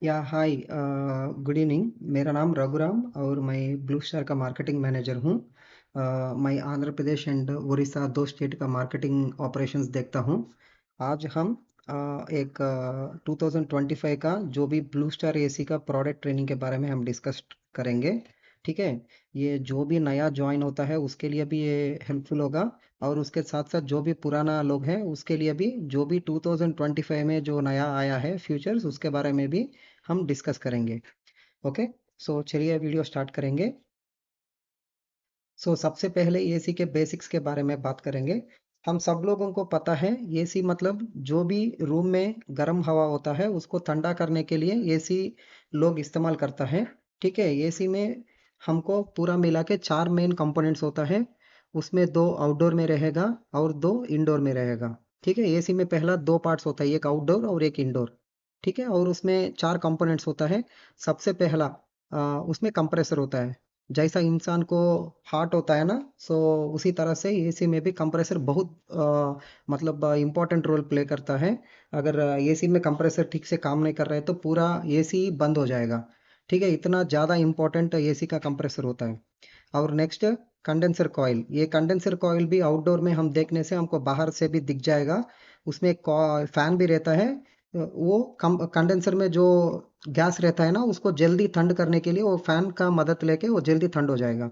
या हाय, good evening. मेरा नाम रघुराम और मैं ब्लू स्टार का मार्केटिंग मैनेजर हूँ। मैं आंध्र प्रदेश एंड उड़ीसा दो स्टेट का मार्केटिंग ऑपरेशंस देखता हूँ। आज हम एक 2025 का जो भी ब्लू स्टार एसी का प्रोडक्ट ट्रेनिंग के बारे में हम डिस्कस करेंगे। ठीक है। ये जो भी नया ज्वाइन होता है उसके लिए भी ये हेल्पफुल होगा, और उसके साथ साथ जो भी पुराना लोग हैं उसके लिए भी, जो भी 2025 में जो नया आया है फ्यूचर्स उसके बारे में भी हम डिस्कस करेंगे। ओके। सो चलिए वीडियो स्टार्ट करेंगे। सबसे पहले एसी के बेसिक्स के बारे में बात करेंगे। हम सब लोगों को पता है एसी मतलब जो भी रूम में गर्म हवा होता है उसको ठंडा करने के लिए एसी लोग इस्तेमाल करता है। ठीक है। एसी में हमको पूरा मिला के चार मेन कंपोनेंट्स होता है। उसमें दो आउटडोर में रहेगा और दो इंडोर में रहेगा। ठीक है। एसी में पहला दो पार्ट्स होता है, एक आउटडोर और एक इंडोर। ठीक है। और उसमें चार कंपोनेंट्स होता है। सबसे पहला उसमें कंप्रेसर होता है। जैसा इंसान को हार्ट होता है ना, उसी तरह से एसी में भी कंप्रेसर बहुत मतलब इम्पोर्टेंट रोल प्ले करता है। अगर एसी में कंप्रेसर ठीक से काम नहीं कर रहा है तो पूरा एसी बंद हो जाएगा। ठीक है। इतना ज़्यादा इम्पोर्टेंट एसी का कंप्रेसर होता है। और नेक्स्ट, कंडेंसर कॉइल। ये कंडेंसर कॉइल भी आउटडोर में हम देखने से हमको बाहर से भी दिख जाएगा। उसमें एक फैन भी रहता है। वो कंडेंसर में जो गैस रहता है ना उसको जल्दी ठंड करने के लिए वो फैन का मदद लेके वो जल्दी ठंड हो जाएगा।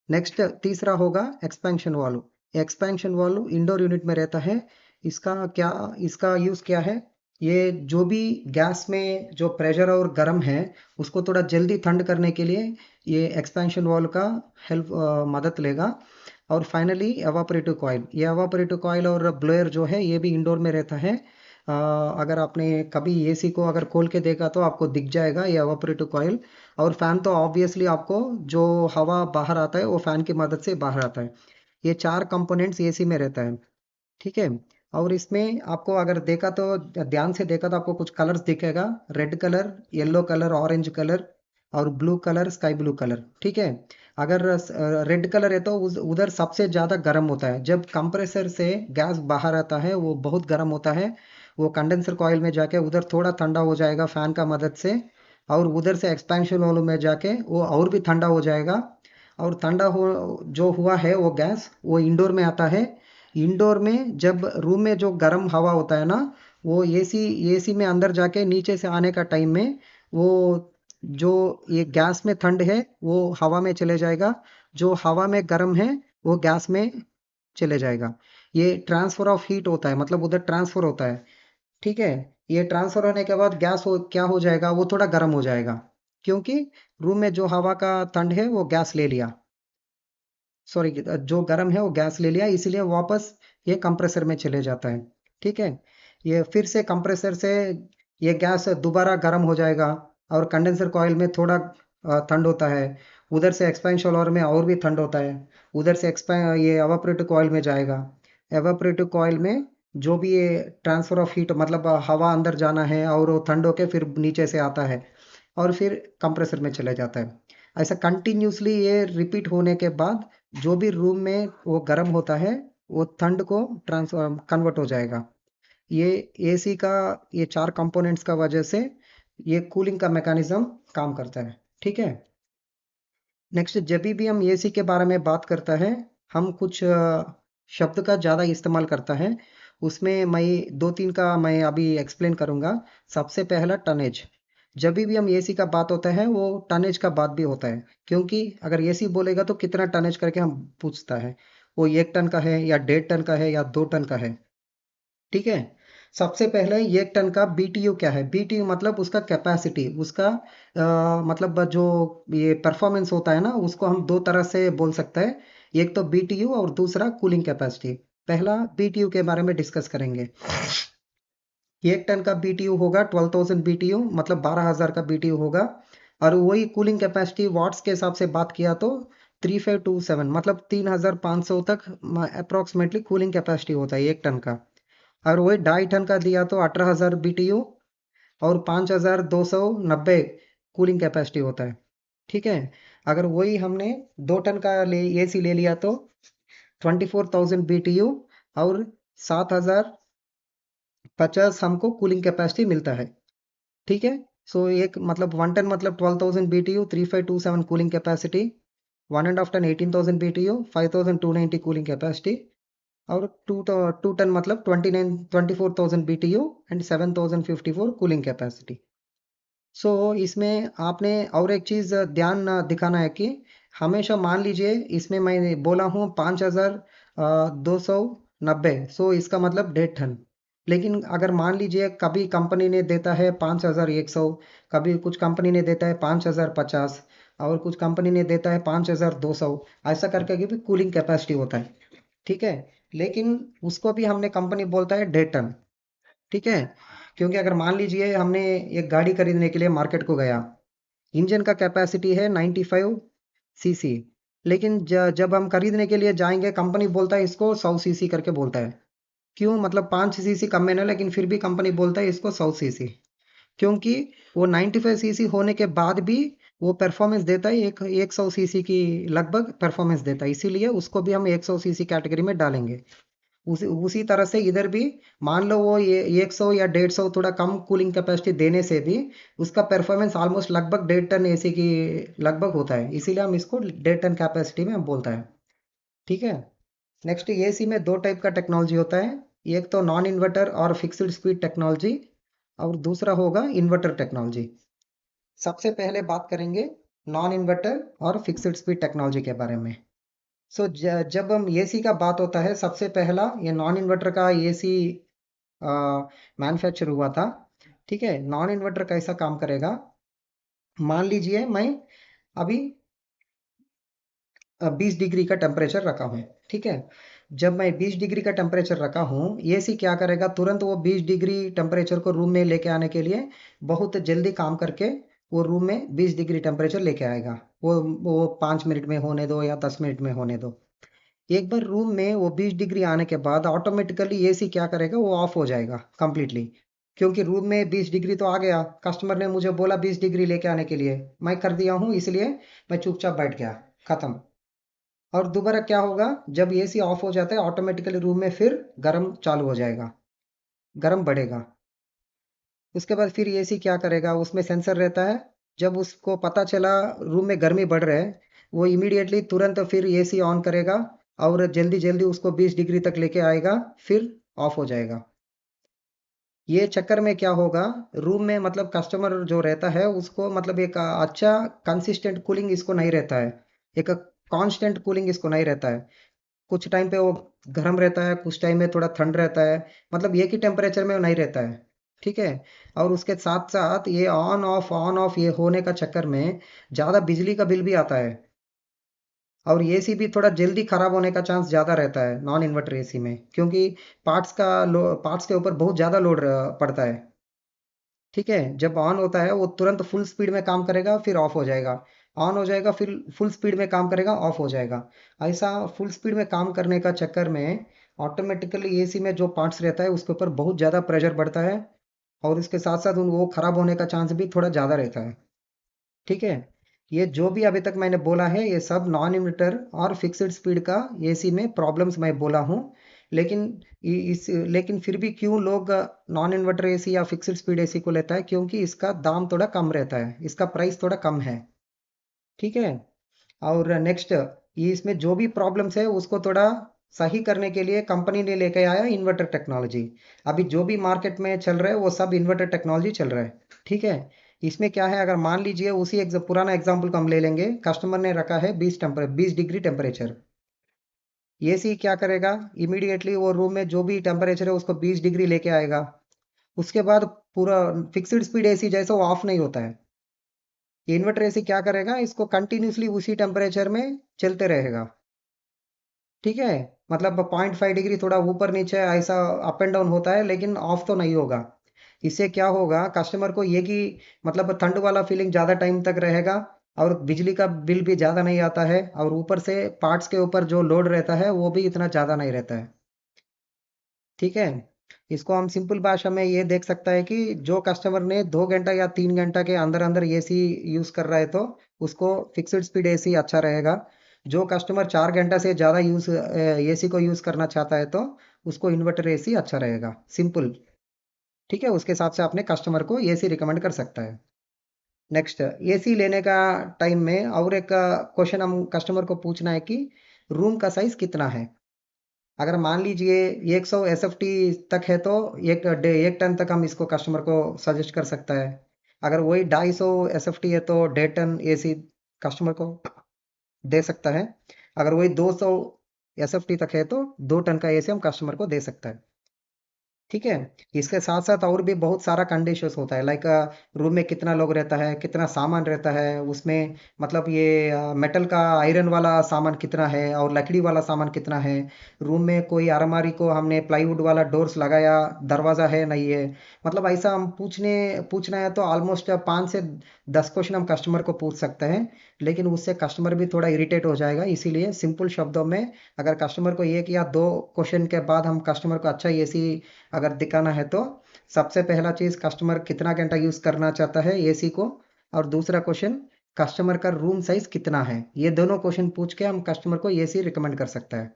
नेक्स्ट, तीसरा होगा expansion valve. Expansion valve indoor unit में रहता है। इसका क्या, इसका यूज़ क्या है? ये जो भी गैस में जो प्रेशर और गर्म है उसको थोड़ा जल्दी ठंड करने के लिए ये एक्सपेंशन वाल्व का हेल्प मदद लेगा। और फाइनली एवापोरेटिव कॉइल। ये एवापोरेटिव कॉइल और ब्लोअर जो है ये भी इंडोर में रहता है। अगर आपने कभी एसी को अगर खोल के देखा तो आपको दिख जाएगा ये एवापोरेटिव कॉइल। और फैन तो ऑब्वियसली आपको जो हवा बाहर आता है वो फैन की मदद से बाहर आता है। ये चार कंपोनेंट्स एसी में रहता है। ठीक है। और इसमें आपको अगर देखा तो, ध्यान से देखा तो आपको कुछ कलर्स दिखेगा। Red colour, yellow colour, orange colour और blue colour, sky blue colour. ठीक है। अगर रेड कलर है तो उधर सबसे ज़्यादा गर्म होता है। जब कंप्रेसर से गैस बाहर आता है वो बहुत गर्म होता है। वो कंडेंसर कॉइल में जाके उधर थोड़ा ठंडा हो जाएगा फैन का मदद से। और उधर से एक्सपेंशन वाल्व में जाके वो और भी ठंडा हो जाएगा। और ठंडा हो जो हुआ है वो गैस वो इंडोर में आता है। इंडोर में जब रूम में जो गर्म हवा होता है ना, वो एसी एसी में अंदर जाके नीचे से आने का टाइम में वो जो ये गैस में ठंड है वो हवा में चले जाएगा। जो हवा में गर्म है वो गैस में चले जाएगा। ये ट्रांसफर ऑफ हीट होता है, मतलब उधर ट्रांसफर होता है। ठीक है। ये ट्रांसफर होने के बाद गैस क्या हो जाएगा, वो थोड़ा गर्म हो जाएगा। क्योंकि रूम में जो हवा का ठंड है वो गैस ले लिया, सॉरी, जो गर्म है वो गैस ले लिया, इसलिए वापस ये कंप्रेसर में चले जाता है। ठीक है। ये फिर से कंप्रेसर से ये गैस दोबारा गर्म हो जाएगा। और कंडेंसर कॉइल में थोड़ा ठंड होता है। उधर से एक्सपेंशन वाल्व में और भी ठंड होता है। उधर से ये एवापोरेटिव कॉइल में जाएगा। एवापोरेटिव कॉइल में जो भी ये ट्रांसफर ऑफ हीट, मतलब हवा अंदर जाना है और वो ठंड होके फिर नीचे से आता है और फिर कंप्रेसर में चले जाता है। ऐसा कंटिन्यूसली ये रिपीट होने के बाद जो भी रूम में वो गर्म होता है वो ठंड को ट्रांसफर कन्वर्ट हो जाएगा। ये एसी का ये चार कंपोनेंट्स का वजह से ये कूलिंग का मैकेनिज्म काम करता है। ठीक है। नेक्स्ट, जब भी हम एसी के बारे में बात करता है हम कुछ शब्द का ज़्यादा इस्तेमाल करता है। उसमें मैं दो तीन का मैं अभी एक्सप्लेन करूँगा। सबसे पहला टनेज। जब भी हम एसी का बात होता है वो टनेज का बात भी होता है। क्योंकि अगर एसी बोलेगा तो कितना टनेज करके हम पूछता है। वो 1 टन का है या 1.5 टन का है या 2 टन का है। ठीक है। सबसे पहले 1 टन का बीटीयू क्या है? बीटीयू मतलब उसका कैपेसिटी, उसका मतलब जो ये परफॉर्मेंस होता है ना उसको हम दो तरह से बोल सकते हैं। एक तो बीटीयू और दूसरा कूलिंग कैपेसिटी। पहला बीटीयू के बारे में डिस्कस करेंगे। 1 टन का बीटीयू होगा 12,000 बीटीयू, मतलब 12,000 का बीटीयू होगा। और वही कूलिंग कैपेसिटी वाट्स के हिसाब से बात किया तो 3527, मतलब 3,500 तक अप्रोक्सीमेटली कूलिंग कैपेसिटी होता है 1 टन का। और वही 2.5 टन का दिया तो 18,000 बीटीयू और 5,290 कूलिंग कैपेसिटी होता है। ठीक है। अगर वही हमने 2 टन का एसी ले लिया तो 24,000 बीटीयू और 7,050 हमको कूलिंग कैपेसिटी मिलता है। ठीक है। सो एक मतलब 110 मतलब 12,000 BTU 3527 cooling capacity, 1.5 ton 18,000 BTU 5,290 cooling capacity, और टू टन मतलब 24,000 BTU and 7,054 cooling capacity. So इसमें आपने और एक चीज़ ध्यान दिखाना है कि हमेशा मान लीजिए इसमें मैं बोला हूँ 5,290, सो इसका मतलब 1.5 टन। लेकिन अगर मान लीजिए कभी कंपनी ने देता है 5,100, कभी कुछ कंपनी ने देता है 5,050, और कुछ कंपनी ने देता है 5,200, ऐसा करके भी कूलिंग कैपेसिटी होता है। ठीक है, लेकिन उसको भी हमने कंपनी बोलता है 1.5 टन। ठीक है, क्योंकि अगर मान लीजिए हमने एक गाड़ी खरीदने के लिए मार्केट को गया, इंजन का कैपेसिटी है 95 सीसी, लेकिन जब हम खरीदने के लिए जाएंगे कंपनी बोलता है इसको 100 सीसी करके बोलता है। क्यों? मतलब 5 सीसी कम है ना, लेकिन फिर भी कंपनी बोलता है इसको 100 सीसी, क्योंकि वो 95 सीसी होने के बाद भी वो परफॉर्मेंस देता है, एक 100 सीसी की लगभग परफॉर्मेंस देता है, इसीलिए उसको भी हम 100 सीसी कैटेगरी में डालेंगे। उसी उसी तरह से इधर भी मान लो वो ये 100 या 150 थोड़ा कम कूलिंग कैपेसिटी देने से भी उसका परफॉर्मेंस ऑलमोस्ट लगभग 1.5 टन एसी की लगभग होता है, इसीलिए हम इसको 1.5 टन कैपेसिटी में हम बोलता है। ठीक है, नेक्स्ट एसी में दो टाइप का टेक्नोलॉजी होता है, एक तो नॉन इन्वर्टर और फिक्स्ड स्पीड टेक्नोलॉजी, और दूसरा होगा इन्वर्टर टेक्नोलॉजी। सबसे पहले बात करेंगे नॉन इन्वर्टर और फिक्स्ड स्पीड टेक्नोलॉजी के बारे में। सो जब हम एसी का बात होता है, सबसे पहला ये नॉन इन्वर्टर का एसी मैन्युफैक्चर हुआ था। ठीक है, नॉन इन्वर्टर कैसा काम करेगा, मान लीजिए मैं अभी 20 डिग्री का टेम्परेचर रखा हूँ। ठीक है, जब मैं 20 डिग्री का टेम्परेचर रखा हूँ, एसी क्या करेगा, तुरंत वो 20 डिग्री टेम्परेचर को रूम में लेके आने के लिए बहुत जल्दी काम करके वो रूम में 20 डिग्री टेम्परेचर लेके आएगा। वो 5 मिनट में होने दो या 10 मिनट में होने दो। एक बार रूम में वो 20 डिग्री आने के बाद ऑटोमेटिकली एसी क्या करेगा, वो ऑफ हो जाएगा कंप्लीटली, क्योंकि रूम में 20 डिग्री तो आ गया, कस्टमर ने मुझे बोला 20 डिग्री लेके आने के लिए, मैं कर दिया हूँ, इसलिए मैं चुपचाप बैठ गया, खत्म। और दोबारा क्या होगा, जब एसी ऑफ हो जाता है ऑटोमेटिकली रूम में फिर गर्म चालू हो जाएगा, गर्म बढ़ेगा। उसके बाद फिर एसी क्या करेगा, उसमें सेंसर रहता है, जब उसको पता चला रूम में गर्मी बढ़ रहा है, वो इमीडिएटली तुरंत फिर एसी ऑन करेगा और जल्दी जल्दी उसको 20 डिग्री तक लेके आएगा, फिर ऑफ हो जाएगा। ये चक्कर में क्या होगा, रूम में मतलब कस्टमर जो रहता है उसको मतलब एक अच्छा कंसिस्टेंट कूलिंग इसको नहीं रहता है, एक कांस्टेंट कूलिंग इसको नहीं रहता है। कुछ टाइम पे वो गर्म रहता है, कुछ टाइम में थोड़ा ठंड रहता है, मतलब एक ही टेम्परेचर में वो नहीं रहता है। ठीक है, और उसके साथ साथ ये ऑन ऑफ ये होने का चक्कर में ज़्यादा बिजली का बिल भी आता है, और एसी भी थोड़ा जल्दी खराब होने का चांस ज़्यादा रहता है नॉन इन्वर्टर एसी में, क्योंकि पार्ट्स के ऊपर बहुत ज़्यादा लोड पड़ता है। ठीक है, जब ऑन होता है वो तुरंत फुल स्पीड में काम करेगा, फिर ऑफ हो जाएगा, ऑन हो जाएगा, फिर फुल स्पीड में काम करेगा, ऑफ हो जाएगा। ऐसा फुल स्पीड में काम करने का चक्कर में ऑटोमेटिकली एसी में जो पार्ट्स रहता है उसके ऊपर बहुत ज़्यादा प्रेशर बढ़ता है, और उसके साथ साथ उन वो खराब होने का चांस भी थोड़ा ज़्यादा रहता है। ठीक है, ये जो भी अभी तक मैंने बोला है ये सब नॉन इन्वर्टर और फिक्स्ड स्पीड का एसी में प्रॉब्लम्स मैं बोला हूँ। लेकिन लेकिन फिर भी क्यों लोग नॉन इन्वर्टर एसी या फिक्स्ड स्पीड एसी को लेता है, क्योंकि इसका दाम थोड़ा कम रहता है, इसका प्राइस थोड़ा कम है। ठीक है, और नेक्स्ट ये इसमें जो भी प्रॉब्लम्स है उसको थोड़ा सही करने के लिए कंपनी ने लेके आया इन्वर्टर टेक्नोलॉजी। अभी जो भी मार्केट में चल रहा है वो सब इन्वर्टर टेक्नोलॉजी चल रहा है। ठीक है, इसमें क्या है, अगर मान लीजिए उसी पुराना एग्जांपल को हम ले लेंगे, कस्टमर ने रखा है 20 डिग्री टेम्परेचर, एसी क्या करेगा, इमीडिएटली वो रूम में जो भी टेम्परेचर है उसको 20 डिग्री लेके आएगा। उसके बाद पूरा फिक्स्ड स्पीड एसी जैसे वो ऑफ नहीं होता है, इन्वर्टर एसी क्या करेगा, इसको कंटिन्यूसली उसी टेम्परेचर में चलते रहेगा। ठीक है, मतलब 0.5 डिग्री थोड़ा ऊपर नीचे ऐसा अप एंड डाउन होता है, लेकिन ऑफ तो नहीं होगा। इससे क्या होगा, कस्टमर को ये कि मतलब ठंड वाला फीलिंग ज़्यादा टाइम तक रहेगा, और बिजली का बिल भी ज़्यादा नहीं आता है, और ऊपर से पार्ट्स के ऊपर जो लोड रहता है वो भी इतना ज़्यादा नहीं रहता है। ठीक है, इसको हम सिंपल भाषा में ये देख सकता है कि जो कस्टमर ने 2 घंटा या 3 घंटा के अंदर अंदर एसी यूज कर रहा है तो उसको फिक्स्ड स्पीड एसी अच्छा रहेगा। जो कस्टमर 4 घंटा से ज़्यादा यूज एसी को यूज करना चाहता है तो उसको इन्वर्टर एसी अच्छा रहेगा, सिंपल। ठीक है, उसके हिसाब से अपने कस्टमर को एसी रिकमेंड कर सकता है। नेक्स्ट, एसी लेने का टाइम में और एक क्वेश्चन हम कस्टमर को पूछना है कि रूम का साइज कितना है। अगर मान लीजिए 100 एसएफटी तक है तो 1 टन तक हम इसको कस्टमर को सजेस्ट कर सकता है। अगर वही 250 एसएफटी है तो 1.5 टन एसी कस्टमर को दे सकता है। अगर वही 200 एसएफटी तक है तो 2 टन का एसी हम कस्टमर को दे सकता है। ठीक है। इसके साथ साथ और भी बहुत सारा कंडीशंस होता है, लाइक रूम में कितना लोग रहता है, कितना सामान रहता है उसमें, मतलब ये मेटल का आयरन वाला सामान कितना है और लकड़ी वाला सामान कितना है। रूम में कोई अलमारी को हमने प्लाईवुड वाला डोर्स लगाया, दरवाज़ा है नहीं है। मतलब ऐसा हम पूछना है तो ऑलमोस्ट 5 से 10 क्वेश्चन हम कस्टमर को पूछ सकते हैं। लेकिन उससे कस्टमर भी थोड़ा इरिटेट हो जाएगा, इसीलिए सिंपल शब्दों में अगर कस्टमर को 1 या 2 क्वेश्चन के बाद हम कस्टमर को अच्छा एसी अगर दिखाना है तो सबसे पहला चीज कस्टमर कितना घंटा यूज करना चाहता है एसी को, और दूसरा क्वेश्चन कस्टमर का रूम साइज कितना है। ये दोनों क्वेश्चन पूछ के हम कस्टमर को एसी रिकमेंड कर सकता है।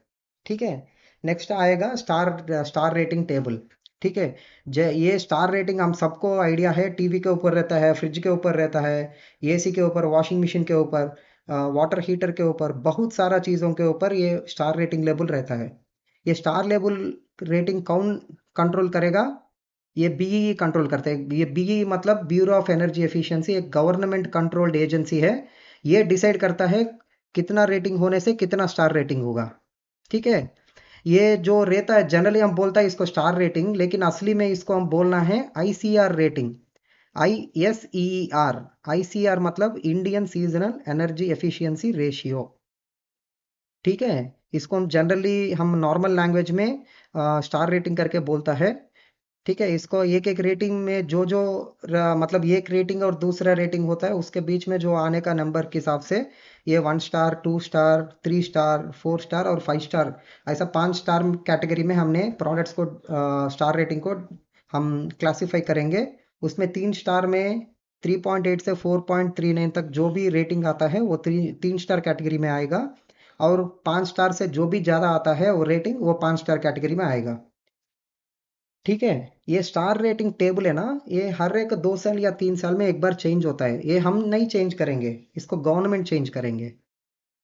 ठीक है। नेक्स्ट आएगा स्टार स्टार रेटिंग टेबल। ठीक है। ये स्टार रेटिंग हम सबको आइडिया है, टीवी के ऊपर रहता है, फ्रिज के ऊपर रहता है, एसी के ऊपर, वॉशिंग मशीन के ऊपर, वाटर हीटर के ऊपर, बहुत सारा चीज़ों के ऊपर ये स्टार रेटिंग लेबल रहता है। ये स्टार लेबल रेटिंग कौन कंट्रोल करेगा? ये बीई कंट्रोल करते हैं। ये बीई मतलब ब्यूरो ऑफ एनर्जी एफिशिएंसी, एक गवर्नमेंट कंट्रोल्ड एजेंसी है। ये डिसाइड करता है कितना रेटिंग होने से कितना स्टार रेटिंग होगा। ठीक है। ये जो रहता है जनरली हम बोलता है इसको स्टार रेटिंग, लेकिन असली में इसको हम बोलना है आईसीआर रेटिंग। ISER। आईसीआर मतलब Indian seasonal energy efficiency ratio. ठीक है। इसको हम जनरली हम नॉर्मल लैंग्वेज में स्टार रेटिंग करके बोलता है। ठीक है। इसको एक एक रेटिंग में जो मतलब एक रेटिंग और दूसरा रेटिंग होता है उसके बीच में जो आने का नंबर के हिसाब से ये 1 स्टार, 2 स्टार, 3 स्टार, 4 स्टार और 5 स्टार, ऐसा 5 स्टार कैटेगरी में हमने प्रोडक्ट्स को स्टार रेटिंग को हम क्लासिफाई करेंगे। उसमें 3 स्टार में 3.8 से 4.39 तक जो भी रेटिंग आता है वो 3 स्टार कैटेगरी में आएगा। और 5 स्टार से जो भी ज़्यादा आता है वो रेटिंग वो 5 स्टार कैटेगरी में आएगा। ठीक है। ये स्टार रेटिंग टेबल है ना, ये हर एक 2 साल या 3 साल में एक बार चेंज होता है। ये हम नहीं चेंज करेंगे, इसको गवर्नमेंट चेंज करेंगे।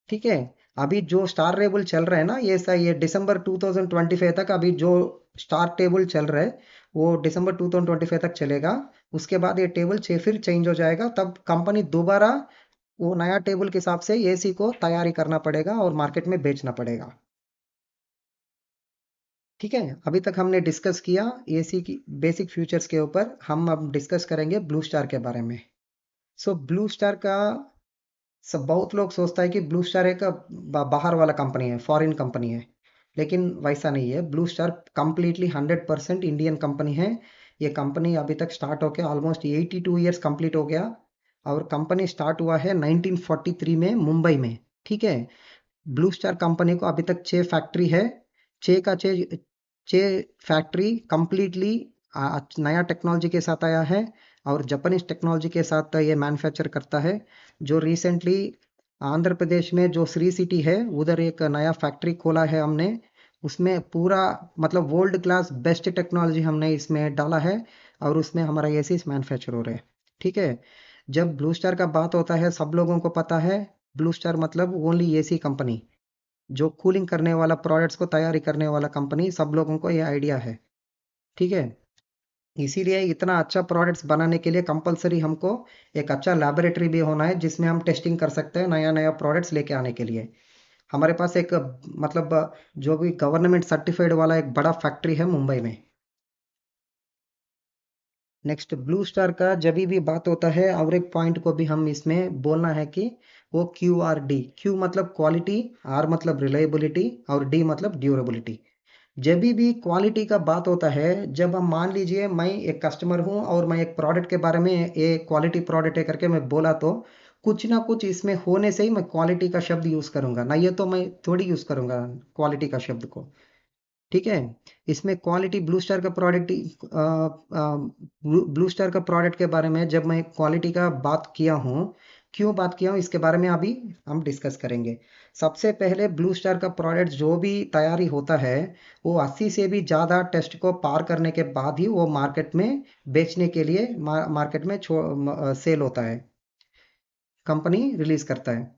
ठीक है। अभी जो स्टार टेबल चल रहा है ना, ये दिसंबर 2025 तक अभी जो स्टार टेबल चल रहा है वो दिसंबर 2025 तक चलेगा। उसके बाद ये टेबल फिर चेंज हो जाएगा, तब कंपनी दोबारा वो नया टेबल के हिसाब से एसी को तैयारी करना पड़ेगा और मार्केट में बेचना पड़ेगा। ठीक है। अभी तक हमने डिस्कस किया एसी की बेसिक फीचर्स के ऊपर, हम अब डिस्कस करेंगे ब्लू स्टार के बारे में। ब्लू स्टार का सब बहुत लोग सोचता है कि ब्लू स्टार एक बाहर वाला कंपनी है, फॉरेन कंपनी है। लेकिन वैसा नहीं है। Blue star completely 100% Indian company है। ये कंपनी अभी तक स्टार्ट होके ऑलमोस्ट 82 ईयर्स कंप्लीट हो गया। और कंपनी स्टार्ट हुआ है 1943 में मुंबई में। ठीक है। ब्लू स्टार कंपनी को अभी तक 6 फैक्ट्री है। छः का छः 6 फैक्ट्री कंप्लीटली नया टेक्नोलॉजी के साथ आया है और जापानीज टेक्नोलॉजी के साथ ये मैन्युफैक्चर करता है। जो रिसेंटली आंध्र प्रदेश में जो श्री सिटी है उधर एक नया फैक्ट्री खोला है हमने। उसमें पूरा मतलब वर्ल्ड क्लास बेस्ट टेक्नोलॉजी हमने इसमें डाला है और उसमें हमारा एसी मैन्युफैक्चर हो रहा है। ठीक है। जब ब्लू स्टार का बात होता है सब लोगों को पता है ब्लू स्टार मतलब ओनली एसी कंपनी, जो कूलिंग करने वाला प्रोडक्ट्स को तैयारी करने वाला कंपनी, सब लोगों को ये आइडिया है। ठीक है। इसीलिए इतना अच्छा प्रोडक्ट्स बनाने के लिए कंपलसरी हमको एक अच्छा लैबोरेटरी भी होना है जिसमें हम टेस्टिंग कर सकते हैं नया नया प्रोडक्ट्स लेके आने के लिए। हमारे पास एक मतलब जो भी गवर्नमेंट सर्टिफाइड वाला एक बड़ा फैक्ट्री है मुंबई में। नेक्स्ट, ब्लू स्टार का जब भी बात होता है और एक पॉइंट को भी हम इसमें बोलना है कि वो QRD, क्यू मतलब क्वालिटी, आर मतलब रिलायबिलिटी और डी मतलब ड्यूरेबिलिटी। जब भी क्वालिटी का बात होता है, जब हम मान लीजिए मैं एक कस्टमर हूं और मैं एक प्रोडक्ट के बारे में ये क्वालिटी प्रोडक्ट है करके मैं बोला तो कुछ ना कुछ इसमें होने से ही मैं क्वालिटी का शब्द यूज करूंगा ना, ये तो मैं थोड़ी यूज करूंगा क्वालिटी का शब्द को। ठीक है। इसमें क्वालिटी ब्लू स्टार का प्रोडक्ट, ब्लू स्टार का प्रोडक्ट के बारे में जब मैं क्वालिटी का बात किया हूँ, क्यों बात किया हूँ इसके बारे में अभी हम डिस्कस करेंगे। सबसे पहले ब्लू स्टार का प्रोडक्ट जो भी तैयारी होता है वो 80 से भी ज़्यादा टेस्ट को पार करने के बाद ही वो मार्केट में बेचने के लिए मार्केट में सेल होता है। कंपनी रिलीज करता है।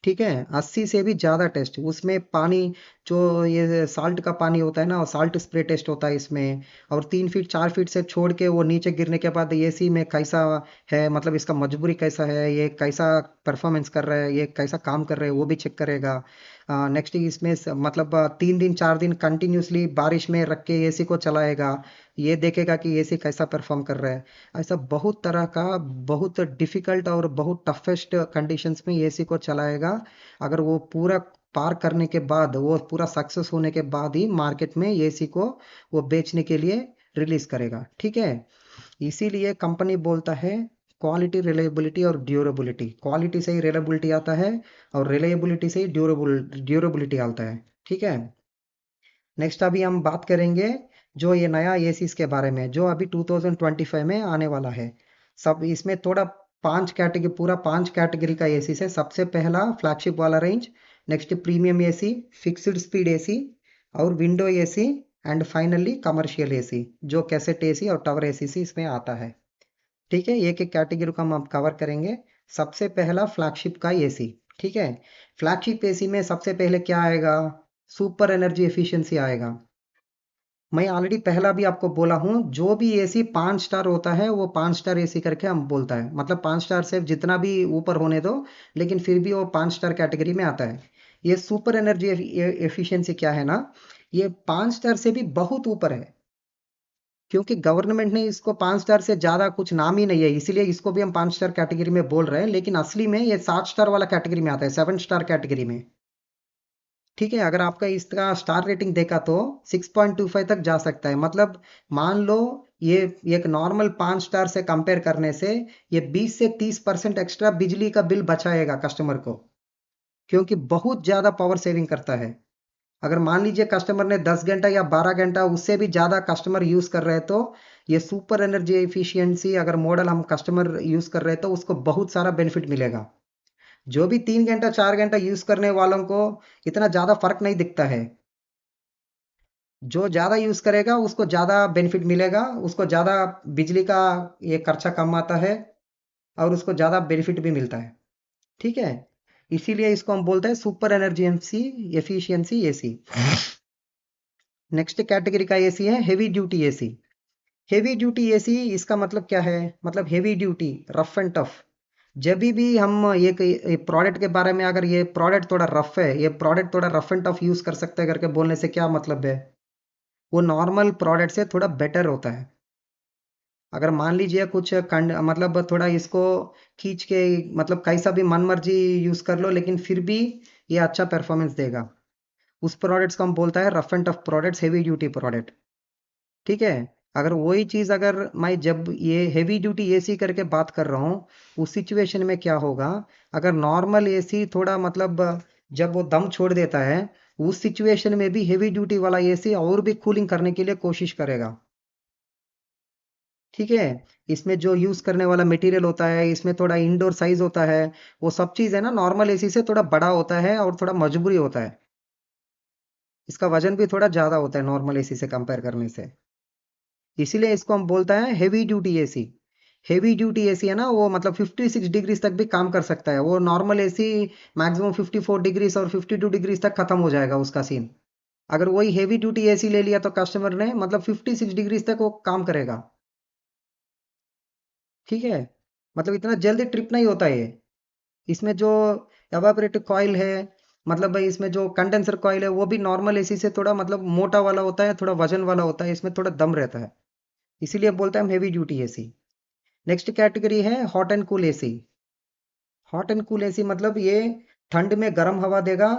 ठीक है, 80 से भी ज़्यादा टेस्ट उसमें पानी, जो ये साल्ट का पानी होता है ना, और साल्ट स्प्रे टेस्ट होता है इसमें। और 3 फीट 4 फीट से छोड़ के वो नीचे गिरने के बाद एसी में कैसा है, मतलब इसका मजबूरी कैसा है, ये कैसा परफॉर्मेंस कर रहा है, ये कैसा काम कर रहा है, वो भी चेक करेगा। नेक्स्ट इसमें मतलब 3 दिन 4 दिन कंटिन्यूसली बारिश में रख के एसी को चलाएगा। ये देखेगा कि एसी कैसा परफॉर्म कर रहा है। ऐसा बहुत तरह का, बहुत डिफिकल्ट और बहुत टफेस्ट कंडीशंस में एसी को चलाएगा। अगर वो पूरा पार करने के बाद, वो पूरा सक्सेस होने के बाद ही मार्केट में एसी को वो बेचने के लिए रिलीज करेगा। ठीक है, इसीलिए कंपनी बोलता है क्वालिटी, रिलायबिलिटी और ड्यूरेबिलिटी। क्वालिटी से ही रिलायबिलिटी आता है, और रिलायबिलिटी से ही ड्यूरेबिलिटी आता है। ठीक है, नेक्स्ट अभी हम बात करेंगे जो ये नया एसीस के बारे में, जो अभी 2025 में आने वाला है। सब इसमें थोड़ा पांच कैटेगरी, पूरा पांच कैटेगरी का एसी है। सबसे पहला फ्लैगशिप वाला range, next premium AC, fixed speed AC, और window AC, and finally commercial AC, जो कैसेट एसी और टावर एसी से इसमें आता है। ठीक है, एक एक कैटेगरी को हम कवर करेंगे। सबसे पहला फ्लैगशिप का एसी। ठीक है, फ्लैगशिप एसी में सबसे पहले क्या आएगा? सुपर एनर्जी एफिशिएंसी आएगा। मैं ऑलरेडी पहला भी आपको बोला हूं, जो भी एसी 5 स्टार होता है वो 5 स्टार एसी करके हम बोलता है। मतलब 5 स्टार से जितना भी ऊपर होने दो, लेकिन फिर भी वो 5 स्टार कैटेगरी में आता है। ये सुपर एनर्जी एफिशिएंसी क्या है ना, ये 5 स्टार से भी बहुत ऊपर है। क्योंकि गवर्नमेंट ने इसको 5 स्टार से ज्यादा कुछ नाम ही नहीं है, इसीलिए इसको भी हम 5 स्टार कैटेगरी में बोल रहे हैं। लेकिन असली में ये 7 स्टार वाला कैटेगरी में आता है, 7 स्टार कैटेगरी में। ठीक है, अगर आपका इसका स्टार रेटिंग देखा तो 6.25 तक जा सकता है। मतलब मान लो, ये एक नॉर्मल 5 स्टार से कंपेयर करने से ये 20 से 30% एक्स्ट्रा बिजली का बिल बचाएगा कस्टमर को, क्योंकि बहुत ज्यादा पावर सेविंग करता है। अगर मान लीजिए कस्टमर ने 10 घंटा या 12 घंटा, उससे भी ज्यादा कस्टमर यूज कर रहे हैं, तो ये सुपर एनर्जी एफिशिएंसी अगर मॉडल हम कस्टमर यूज कर रहे हैं, तो उसको बहुत सारा बेनिफिट मिलेगा। जो भी 3 घंटा 4 घंटा यूज करने वालों को इतना ज्यादा फर्क नहीं दिखता है। जो ज्यादा यूज करेगा उसको ज्यादा बेनिफिट मिलेगा, उसको ज्यादा बिजली का ये खर्चा कम आता है, और उसको ज्यादा बेनिफिट भी मिलता है। ठीक है, इसीलिए इसको हम बोलते हैं super energy efficiency AC. Next category का एसी है heavy duty AC. Heavy duty AC, इसका मतलब क्या है? मतलब heavy duty, rough and tough. जब भी हम ये प्रोडक्ट के बारे में, अगर ये प्रोडक्ट थोड़ा रफ है, ये प्रोडक्ट थोड़ा रफ एंड टफ यूज कर सकते हैं करके बोलने से क्या मतलब है? वो नॉर्मल प्रोडक्ट से थोड़ा बेटर होता है। अगर मान लीजिए कुछ मतलब थोड़ा इसको खींच के, मतलब कैसा भी मन मर्जी यूज कर लो, लेकिन फिर भी ये अच्छा परफॉर्मेंस देगा। उस प्रोडक्ट्स को हम बोलता है rough and tough products, heavy duty product. ठीक है, अगर वही चीज, अगर मैं जब ये हेवी ड्यूटी एसी करके बात कर रहा हूँ, उस सिचुएशन में क्या होगा? अगर नॉर्मल एसी थोड़ा मतलब जब वो दम छोड़ देता है, उस सिचुएशन में भी हेवी ड्यूटी वाला एसी और भी कूलिंग करने के लिए कोशिश करेगा। ठीक है, इसमें जो यूज करने वाला मटेरियल होता है, इसमें थोड़ा इंडोर साइज होता है, वो सब चीज है ना, नॉर्मल एसी से थोड़ा बड़ा होता है और थोड़ा मजबूरी होता है। इसका वजन भी थोड़ा ज्यादा होता है नॉर्मल एसी से कंपेयर करने से। इसीलिए इसको हम बोलता है heavy duty AC. Heavy duty AC है ना, वो मतलब 56 डिग्रीज तक भी काम कर सकता है। वो नॉर्मल एसी मैक्सिमम 54 डिग्रीज और 52 डिग्रीज तक खत्म हो जाएगा उसका सीन। अगर वही हेवी ड्यूटी एसी ले लिया तो कस्टमर ने, मतलब 56 डिग्रीज तक वो काम करेगा। ठीक है, मतलब इतना जल्दी ट्रिप नहीं होता है ये। इसमें जो एवापोरेटिव कॉइल है, मतलब भाई इसमें जो कंडेंसर कॉइल है, वो भी नॉर्मल एसी से थोड़ा मतलब मोटा वाला होता है, थोड़ा वजन वाला होता है, इसमें थोड़ा दम रहता है। इसीलिए बोलते हैं हम heavy duty AC. Next category है hot and cool AC. Hot and cool AC मतलब ये ठंड में गर्म हवा देगा,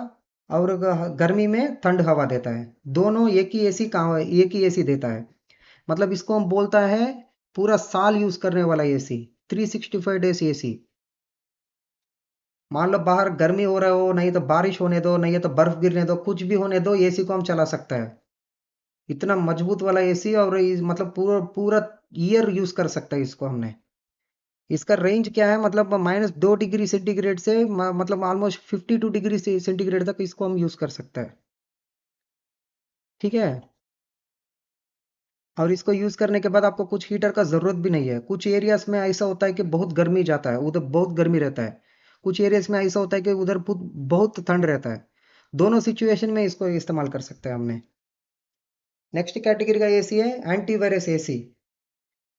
और गर्मी में ठंड हवा देता है। दोनों एक ही एसी देता है। मतलब इसको हम बोलता है पूरा साल यूज करने वाला एसी, 365 डेज एसी। मान लो बाहर गर्मी हो रहा हो, नहीं तो बारिश होने दो, नहीं है तो बर्फ गिरने दो, कुछ भी होने दो, एसी को हम चला सकता है। इतना मजबूत वाला एसी, और मतलब पूरा पूरा ईयर यूज कर सकता है इसको हमने। इसका रेंज क्या है? मतलब -2 डिग्री सेंटीग्रेड से मतलब ऑलमोस्ट 52 डिग्री सेंटीग्रेड तक इसको हम यूज कर सकते हैं। ठीक है, और इसको यूज करने के बाद आपको कुछ हीटर का जरूरत भी नहीं है। कुछ एरियाज में ऐसा होता है कि बहुत गर्मी जाता है, उधर बहुत गर्मी रहता है। कुछ एरियाज में ऐसा होता है कि उधर बहुत ठंड रहता है। दोनों सिचुएशन में इसको इस्तेमाल कर सकते हैं हमने। नेक्स्ट कैटेगरी का एसी है एंटीवायरस एसी।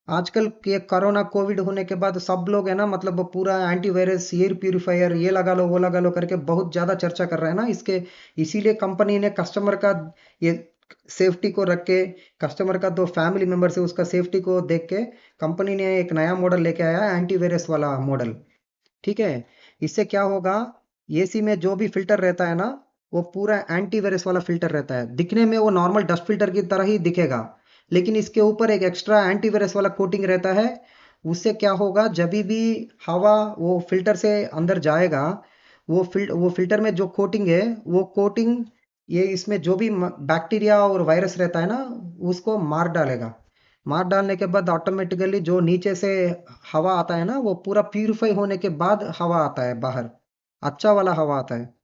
आजकल ये कोरोना कोविड होने के बाद सब लोग है ना, मतलब वो पूरा एंटीवायरस एयर प्यूरिफायर ये लगा लो वो लगा लो करके बहुत ज्यादा चर्चा कर रहा है ना इसके। इसीलिए कंपनी ने कस्टमर का ये सेफ्टी को रख के, कस्टमर का दो फैमिली मेंबर से उसका सेफ्टी को देख के कंपनी ने एक नया मॉडल लेके आया एंटीवायरस वाला मॉडल। ठीक है। इससे क्या होगा, एसी में जो भी फिल्टर रहता है ना, वो पूरा एंटीवायरस वाला फिल्टर रहता है। दिखने में वो नॉर्मल डस्ट फिल्टर की तरह ही दिखेगा, लेकिन इसके ऊपर एक एक्स्ट्रा एंटीवायरस वाला कोटिंग रहता है। उससे क्या होगा, जब भी हवा वो फिल्टर से अंदर जाएगा, वो फिल्टर में जो कोटिंग है, वो कोटिंग ये इसमें जो भी बैक्टीरिया और वायरस रहता है ना, उसको मार डालेगा। मार डालने के बाद ऑटोमेटिकली जो नीचे से हवा आता है ना, वो पूरा प्यूरिफाई होने के बाद हवा आता है बाहर, अच्छा वाला हवा आता है।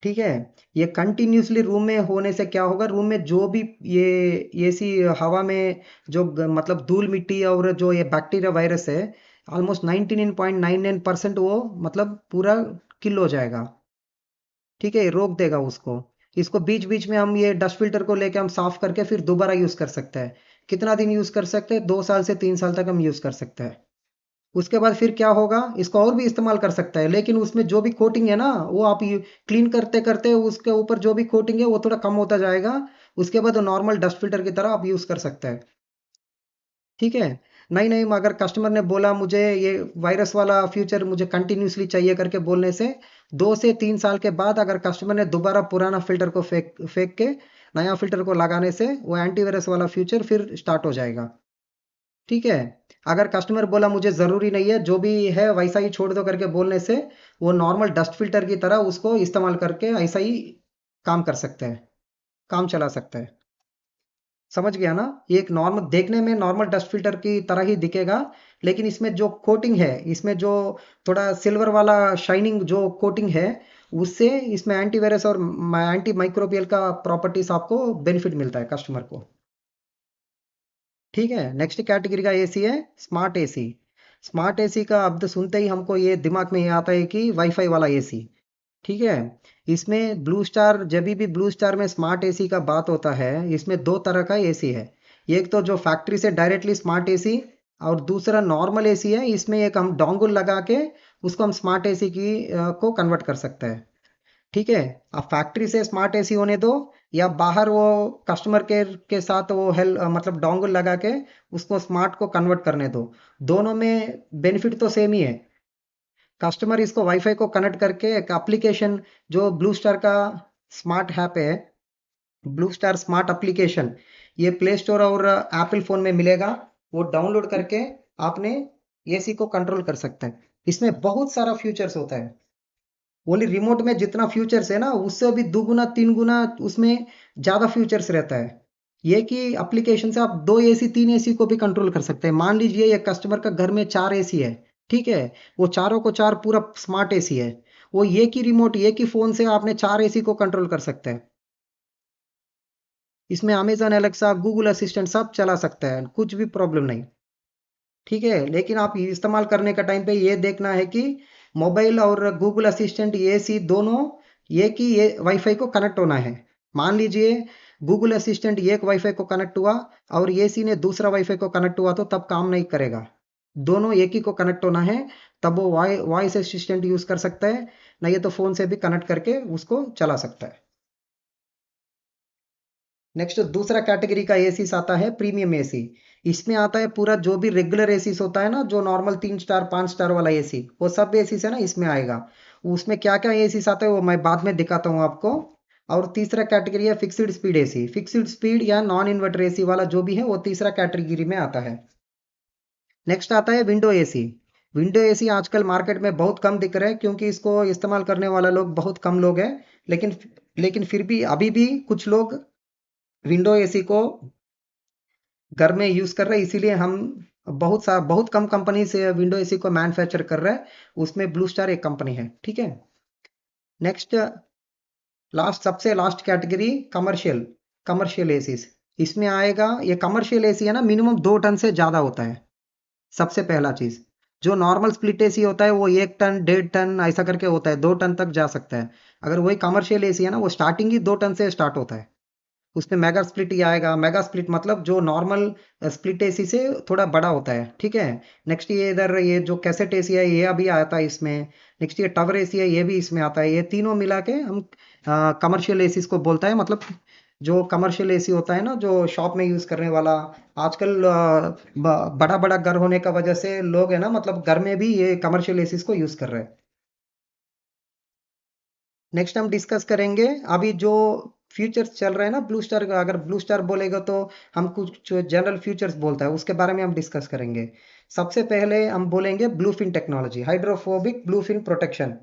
ठीक है। ये कंटिन्यूसली रूम में होने से क्या होगा, रूम में जो भी ये एसी हवा में जो मतलब धूल मिट्टी और जो ये बैक्टीरिया वायरस है, ऑलमोस्ट 99.99% वो मतलब पूरा किल हो जाएगा। ठीक है, ये रोक देगा उसको। इसको बीच बीच में हम ये डस्ट फिल्टर को लेके हम साफ करके फिर दोबारा यूज कर सकते हैं। कितना दिन यूज कर सकते हैं, 2 साल से 3 साल तक हम यूज कर सकते हैं। उसके बाद फिर क्या होगा, इसको और भी इस्तेमाल कर सकता है, लेकिन उसमें जो भी कोटिंग है ना, वो आप क्लीन करते करते उसके ऊपर जो भी कोटिंग है वो थोड़ा कम होता जाएगा। उसके बाद नॉर्मल डस्ट फिल्टर की तरह आप यूज कर सकते हैं। ठीक है। नहीं नहीं, अगर कस्टमर ने बोला मुझे ये वायरस वाला फ्यूचर मुझे कंटिन्यूसली चाहिए करके बोलने से 2 से 3 साल के बाद अगर कस्टमर ने दोबारा पुराना फिल्टर को फेंक फेंक के नया फिल्टर को लगाने से वो एंटीवायरस वाला फ्यूचर फिर स्टार्ट हो जाएगा। ठीक है। अगर कस्टमर बोला मुझे ज़रूरी नहीं है, जो भी है वैसा ही छोड़ दो करके बोलने से वो नॉर्मल डस्ट फिल्टर की तरह उसको इस्तेमाल करके ऐसा ही काम कर सकते हैं, काम चला सकते हैं। समझ गया ना, ये एक नॉर्मल देखने में नॉर्मल डस्ट फिल्टर की तरह ही दिखेगा, लेकिन इसमें जो कोटिंग है, इसमें जो थोड़ा सिल्वर वाला शाइनिंग जो कोटिंग है, उससे इसमें एंटीवायरस और एंटी माइक्रोबियल का प्रॉपर्टीज आपको बेनिफिट मिलता है कस्टमर को। ठीक है। नेक्स्ट कैटेगरी का एसी है स्मार्ट एसी। स्मार्ट एसी का शब्द सुनते ही हमको ये दिमाग में ये आता है कि वाईफाई वाला एसी। ठीक है। इसमें ब्लू स्टार, जब भी ब्लू स्टार में स्मार्ट एसी का बात होता है, इसमें दो तरह का एसी है। एक तो जो फैक्ट्री से डायरेक्टली स्मार्ट एसी, और दूसरा नॉर्मल एसी है। इसमें एक हम डोंगल लगा के उसको हम स्मार्ट एसी को कन्वर्ट कर सकते हैं। ठीक है। अब फैक्ट्री से स्मार्ट एसी होने दो, या बाहर वो कस्टमर केयर के साथ वो मतलब डोंगल लगा के उसको स्मार्ट को कन्वर्ट करने दो। दोनों में बेनिफिट तो सेम ही है। कस्टमर इसको वाईफाई को कनेक्ट करके एक एप्लीकेशन, जो ब्लू स्टार का स्मार्ट ऐप है, ब्लू स्टार स्मार्ट एप्लीकेशन, ये प्ले स्टोर और एप्पल फोन में मिलेगा। वो डाउनलोड करके आपने एसी को कंट्रोल कर सकते हैं। इसमें बहुत सारा फीचर्स होता है। ओनली रिमोट में जितना फ्यूचर्स है ना, उससे भी 2 गुना 3 गुना उसमें ज्यादा फ्यूचर्स रहता है। ये कि एप्लीकेशन से आप 2 एसी 3 एसी को भी कंट्रोल कर सकते हैं। मान लीजिए ये कस्टमर का घर में 4 एसी है। ठीक है। वो चारों को चार पूरा स्मार्ट एसी है। वो एक ही रिमोट, एक ही फोन से आपने 4 एसी को कंट्रोल कर सकते हैं। इसमें Amazon Alexa Google assistant sub चला सकता है, कुछ भी प्रॉब्लम नहीं। ठीक है। लेकिन आप इस्तेमाल करने का टाइम पे ये देखना है कि मोबाइल और गूगल असिस्टेंट ये सी दोनों एक ही ये वाईफाई को कनेक्ट होना है। मान लीजिए गूगल असिस्टेंट एक वाईफाई को कनेक्ट हुआ और ये सी ने दूसरा वाईफाई को कनेक्ट हुआ, तो तब काम नहीं करेगा। दोनों एक ही को कनेक्ट होना है, तब वो वॉइस असिस्टेंट यूज कर सकता है। नहीं तो फोन से भी कनेक्ट करके उसको चला सकता है। नेक्स्ट दूसरा कैटेगरी का एसी आता है प्रीमियम एसी। इसमें आता है पूरा जो भी रेगुलर एसी होता है ना, जो नॉर्मल 3 स्टार 5 स्टार वाला एसी, वो सब एसी है ना इसमें आएगा। उसमें क्या क्या एसी आता है वो मैं बाद में दिखाता हूँ आपको। और तीसरा कैटेगरी है fixed speed AC. Fixed speed या नॉन इन्वर्टर एसी वाला जो भी है वो तीसरा कैटेगरी में आता है। नेक्स्ट आता है विंडो एसी। विंडो एसी आजकल मार्केट में बहुत कम दिख रहा है, क्योंकि इसको इस्तेमाल करने वाला लोग बहुत कम लोग हैं। लेकिन लेकिन फिर भी अभी भी कुछ लोग विंडो एसी को घर में यूज कर रहे हैं। इसीलिए हम बहुत कम कंपनी से विंडो एसी को मैन्युफैक्चर कर रहे हैं। उसमें ब्लू स्टार एक कंपनी है। ठीक है। नेक्स्ट, सबसे last category commercial commercial ACs. इसमें आएगा, ये कमर्शियल एसी है ना, मिनिमम 2 टन से ज़्यादा होता है। सबसे पहला चीज़, जो नॉर्मल स्प्लिट एसी होता है वो 1 टन 1.5 टन ऐसा करके होता है, 2 टन तक जा सकता है। अगर वही कमर्शियल एसी है ना, वो स्टार्टिंग ही 2 टन से स्टार्ट होता है। उसमें मेगा स्प्लिट ही आएगा। मेगा स्प्लिट मतलब जो नॉर्मल स्प्लिट एसी से थोड़ा बड़ा होता है, ठीक है। नेक्स्ट ये इधर ये जो कैसेट एसी है ये अभी आता है इसमें। नेक्स्ट ये टावर एसी है ये भी इसमें आता है। ये तीनों मिला के हम कमर्शियल एसीज को बोलता है। मतलब जो कमर्शियल एसी होता है ना, जो शॉप में यूज करने वाला। आजकल बड़ा बड़ा घर होने का वजह से लोग है ना, मतलब घर में भी ये कमर्शियल एसीज को यूज कर रहे हैं। नेक्स्ट हम डिस्कस करेंगे अभी जो फ्यूचर्स चल रहे हैं ना ब्लू स्टार का। अगर ब्लू स्टार बोलेगा तो हम कुछ जनरल फ्यूचर्स बोलता है, उसके बारे में हम डिस्कस करेंगे। सबसे पहले हम बोलेंगे bluefin technology, hydrophobic bluefin protection.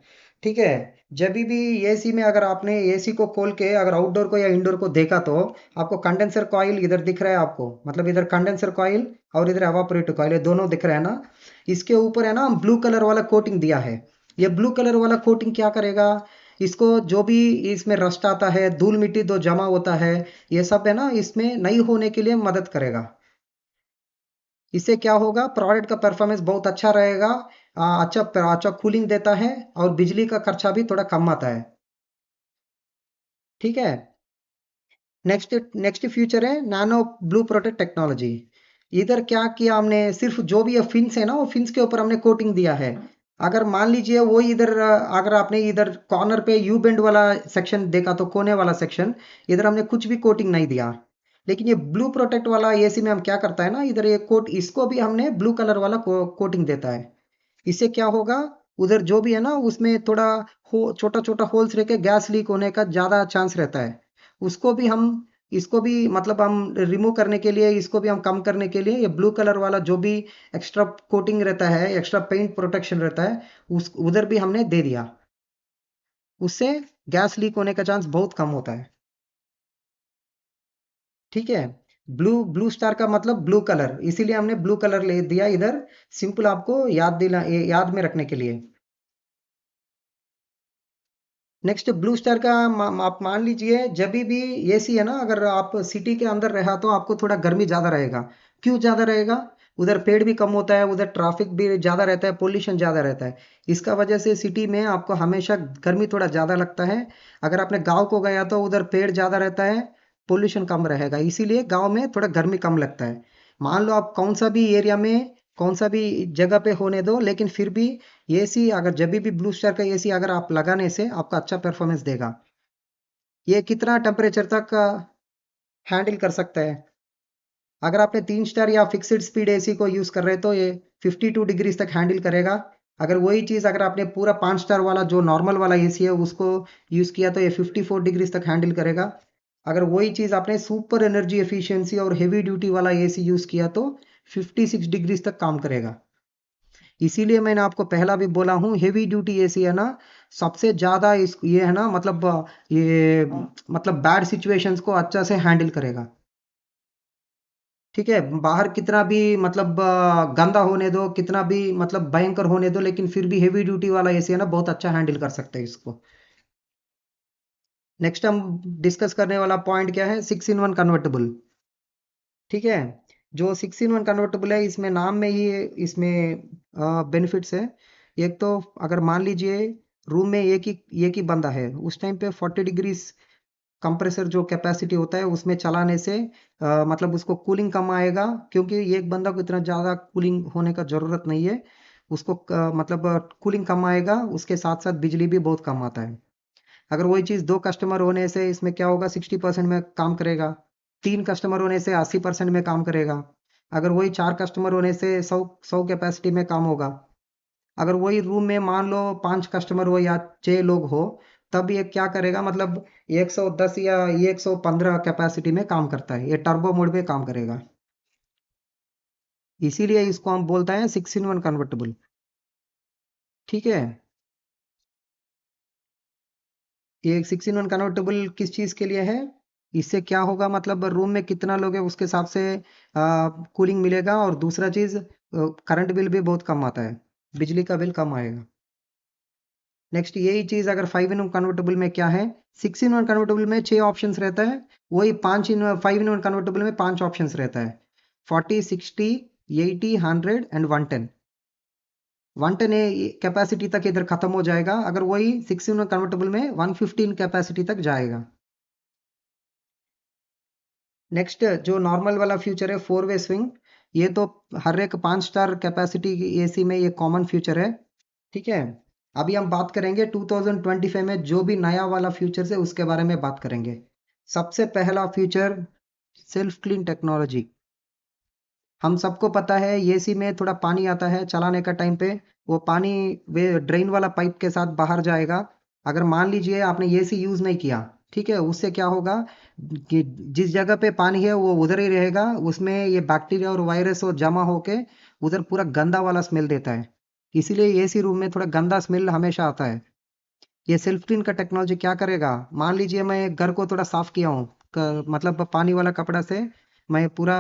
ठीक है। जब भी एसी में अगर आपने एसी को खोल के अगर आउटडोर को या इंडोर को देखा तो आपको कंडेंसर कॉइल इधर दिख रहा है आपको, मतलब इधर कंडेंसर कॉइल और इधर एवापोरेटर कॉइल, ये दोनों दिख रहे हैं ना। इसके ऊपर है ना ब्लू कलर वाला कोटिंग दिया है। ये ब्लू कलर वाला कोटिंग क्या करेगा, इसको जो भी इसमें रस्ट आता है, धूल मिट्टी जो जमा होता है, ये सब है ना इसमें नहीं होने के लिए मदद करेगा। इससे क्या होगा, प्रोडक्ट का परफॉर्मेंस बहुत अच्छा रहेगा। अच्छा कूलिंग देता है और बिजली का खर्चा भी थोड़ा कम आता है। ठीक है। नेक्स्ट नेक्स्ट फ्यूचर है नैनो ब्लू प्रोटेक्ट टेक्नोलॉजी। इधर क्या किया हमने, सिर्फ जो भी ये फिन्स है ना, वो फिन्स के ऊपर हमने कोटिंग दिया है। अगर मान लीजिए वो इधर अगर आपने इधर कॉर्नर पे यू बेंड वाला सेक्शन देखा तो कोने वाला सेक्शन, इधर हमने कुछ भी कोटिंग नहीं दिया। लेकिन ये ब्लू प्रोटेक्ट वाला एसी में हम क्या करता है ना, इधर ये कोट इसको भी हमने ब्लू कलर वाला कोटिंग देता है। इससे क्या होगा, उधर जो भी है ना उसमें थोड़ा हो छोटा छोटा होल्स रह के गैस लीक होने का ज़्यादा चांस रहता है। उसको भी हम इसको भी मतलब हम रिमूव करने के लिए, इसको भी हम कम करने के लिए ये ब्लू कलर वाला जो भी एक्स्ट्रा कोटिंग रहता है, एक्स्ट्रा पेंट प्रोटेक्शन रहता है, उस उधर भी हमने दे दिया। उससे गैस लीक होने का चांस बहुत कम होता है। ठीक है। ब्लू ब्लू स्टार का मतलब ब्लू कलर, इसीलिए हमने ब्लू कलर ले दिया इधर। सिंपल आपको याद में रखने के लिए। नेक्स्ट ब्लू स्टार का आप मान लीजिए जब भी एसी है ना, अगर आप सिटी के अंदर रहा तो आपको थोड़ा गर्मी ज़्यादा रहेगा। क्यों ज़्यादा रहेगा, उधर पेड़ भी कम होता है, उधर ट्रैफिक भी ज़्यादा रहता है, पोल्यूशन ज़्यादा रहता है। इसका वजह से सिटी में आपको हमेशा गर्मी थोड़ा ज़्यादा लगता है। अगर आपने गांव को गया तो उधर पेड़ ज़्यादा रहता है, पोल्यूशन कम रहेगा, इसीलिए गांव में थोड़ा गर्मी कम लगता है। मान लो आप कौन सा भी एरिया में, कौन सा भी जगह पे होने दो, लेकिन फिर भी एसी अगर जब भी ब्लू स्टार का एसी अगर आप लगाने से आपका अच्छा परफॉर्मेंस देगा। ये कितना टेम्परेचर तक हैंडल कर सकता है। अगर आपने 3 स्टार या फिक्स्ड स्पीड एसी को यूज कर रहे हैं तो ये 52 डिग्रीज तक हैंडल करेगा। अगर वही चीज अगर आपने पूरा 5 स्टार वाला जो नॉर्मल वाला एसी है उसको यूज किया तो ये 54 डिग्रीज तक हैंडल करेगा। अगर वही चीज आपने सुपर एनर्जी एफिशिएंसी और हेवी ड्यूटी वाला एसी यूज किया तो 56 डिग्रीज तक काम करेगा। इसीलिए मैंने आपको पहला भी बोला हूँ, हेवी ड्यूटी एसी है ना, सबसे ज्यादा इस ये है ना, मतलब ये मतलब बैड सिचुएशंस को अच्छा से हैंडल करेगा। ठीक है। बाहर कितना भी मतलब गंदा होने दो, कितना भी मतलब भयंकर होने दो, लेकिन फिर भी हेवी ड्यूटी वाला एसी है ना, बहुत अच्छा हैंडल कर सकते हैं इसको। नेक्स्ट हम डिस्कस करने वाला पॉइंट क्या है, 6 in 1 कन्वर्टेबल। ठीक है। जो 6 in 1 कन्वर्टेबल है, इसमें नाम में ही इसमें बेनिफिट्स है। एक तो अगर मान लीजिए रूम में एक ही बंदा है, उस टाइम पे 40 डिग्रीज कंप्रेसर जो कैपेसिटी होता है उसमें चलाने से मतलब उसको कूलिंग कम आएगा, क्योंकि एक बंदा को इतना ज़्यादा कूलिंग होने का ज़रूरत नहीं है। उसको मतलब कूलिंग कम आएगा, उसके साथ साथ बिजली भी बहुत कम आता है। अगर वही चीज़ 2 कस्टमर होने से इसमें क्या होगा, 60% में काम करेगा। 3 कस्टमर होने से 80% में काम करेगा। अगर वही 4 कस्टमर होने से 100 कैपेसिटी में काम होगा। अगर वही रूम में मान लो 5 कस्टमर हो या 6 लोग हो, तब ये क्या करेगा, मतलब 110 या 115 कैपेसिटी में काम करता है, ये टर्बो मोड में काम करेगा। इसीलिए इसको हम बोलते हैं 6 in 1 कन्वर्टेबल। ठीक है। ये 6 in 1 कन्वर्टेबल किस चीज़ के लिए है, इससे क्या होगा, मतलब रूम में कितना लोग हैं उसके हिसाब से कूलिंग मिलेगा, और दूसरा चीज़ करंट बिल भी बहुत कम आता है, बिजली का बिल कम आएगा। नेक्स्ट यही चीज अगर 5-in-1 कन्वर्टेबल में क्या है, 6-in-1 कन्वर्टेबल में 6 ऑप्शंस रहता है, वही 5-in-1 कन्वर्टेबल में 5 ऑप्शंस रहता है, 40, 60, 80, 100 एंड 110। 110 कैपेसिटी तक इधर खत्म हो जाएगा, अगर वही 6-in-1 कन्वर्टेबल में 115 कैपेसिटी तक जाएगा। नेक्स्ट जो नॉर्मल वाला फ्यूचर है 4-वे स्विंग, ये तो हर एक 5 स्टार कैपेसिटी एसी में ये कॉमन फ्यूचर है। ठीक है, अभी हम बात करेंगे 2025 में जो भी नया वाला फ्यूचर है उसके बारे में बात करेंगे। सबसे पहला फ्यूचर सेल्फ क्लीन टेक्नोलॉजी। हम सबको पता है एसी में थोड़ा पानी आता है चलाने का टाइम पे, वो पानी वे ड्रेन वाला पाइप के साथ बाहर जाएगा। अगर मान लीजिए आपने एसी यूज नहीं किया, ठीक है, उससे क्या होगा कि जिस जगह पे पानी है वो उधर ही रहेगा, उसमें ये बैक्टीरिया और वायरस वो जमा होके उधर पूरा गंदा वाला स्मेल देता है। इसीलिए एसी रूम में थोड़ा गंदा स्मेल हमेशा आता है। ये सेल्फ क्लीन का टेक्नोलॉजी क्या करेगा, मान लीजिए मैं घर को थोड़ा साफ किया हूँ, मतलब पानी वाला कपड़ा से मैं पूरा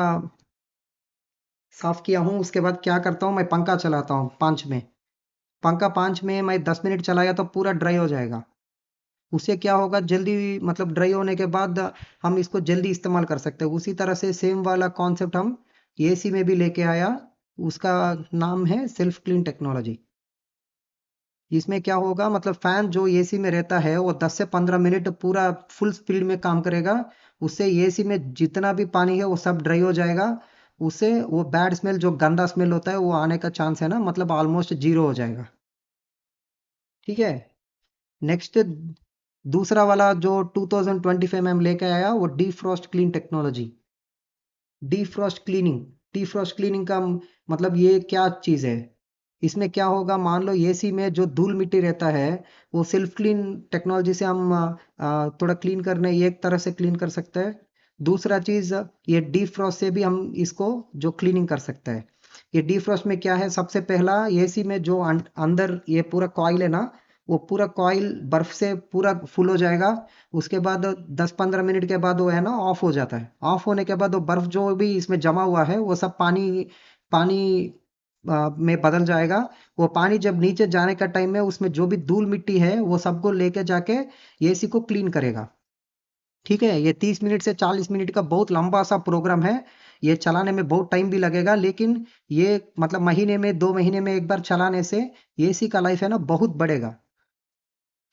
साफ किया हूँ, उसके बाद क्या करता हूँ, मैं पंखा चलाता हूँ 5 में। पंखा 5 में मैं 10 मिनट चलाया तो पूरा ड्राई हो जाएगा। उससे क्या होगा, जल्दी मतलब ड्राई होने के बाद हम इसको जल्दी इस्तेमाल कर सकते हैं। उसी तरह से सेम वाला कॉन्सेप्ट हम एसी में भी लेके आया, उसका नाम है सेल्फ क्लीन टेक्नोलॉजी। इसमें क्या होगा, मतलब फैन जो एसी में रहता है वो 10 से 15 मिनट पूरा फुल स्पीड में काम करेगा। उससे एसी में जितना भी पानी है वो सब ड्राई हो जाएगा। उससे वो बैड स्मेल, जो गंदा स्मेल होता है, वो आने का चांस है ना, मतलब ऑलमोस्ट जीरो हो जाएगा। ठीक है, नेक्स्ट दूसरा वाला जो 2025 में हम लेके आया वो defrost clean technology. Defrost cleaning, defrost cleaning का मतलब ये क्या चीज़ है, इसमें क्या होगा, मान लो एसी में जो धूल मिट्टी रहता है वो सेल्फ क्लीन टेक्नोलॉजी से हम थोड़ा क्लीन करने, एक तरह से क्लीन कर सकते हैं। दूसरा चीज, ये डीफ्रॉस्ट से भी हम इसको जो क्लीनिंग कर सकते हैं। ये डीफ्रॉस्ट में क्या है, सबसे पहला एसी में जो अंदर ये पूरा कॉइल है ना, वो पूरा कॉइल बर्फ से पूरा फुल हो जाएगा। उसके बाद 10-15 मिनट के बाद वो है ना ऑफ हो जाता है। ऑफ होने के बाद वो बर्फ जो भी इसमें जमा हुआ है वो सब पानी पानी में बदल जाएगा। वो पानी जब नीचे जाने का टाइम में उसमें जो भी धूल मिट्टी है वो सबको लेके जाके एसी को क्लीन करेगा। ठीक है, ये 30 मिनट से 40 मिनट का बहुत लंबा सा प्रोग्राम है। ये चलाने में बहुत टाइम भी लगेगा, लेकिन ये मतलब महीने में 2 महीने में एक बार चलाने से एसी का लाइफ है ना बहुत बढ़ेगा।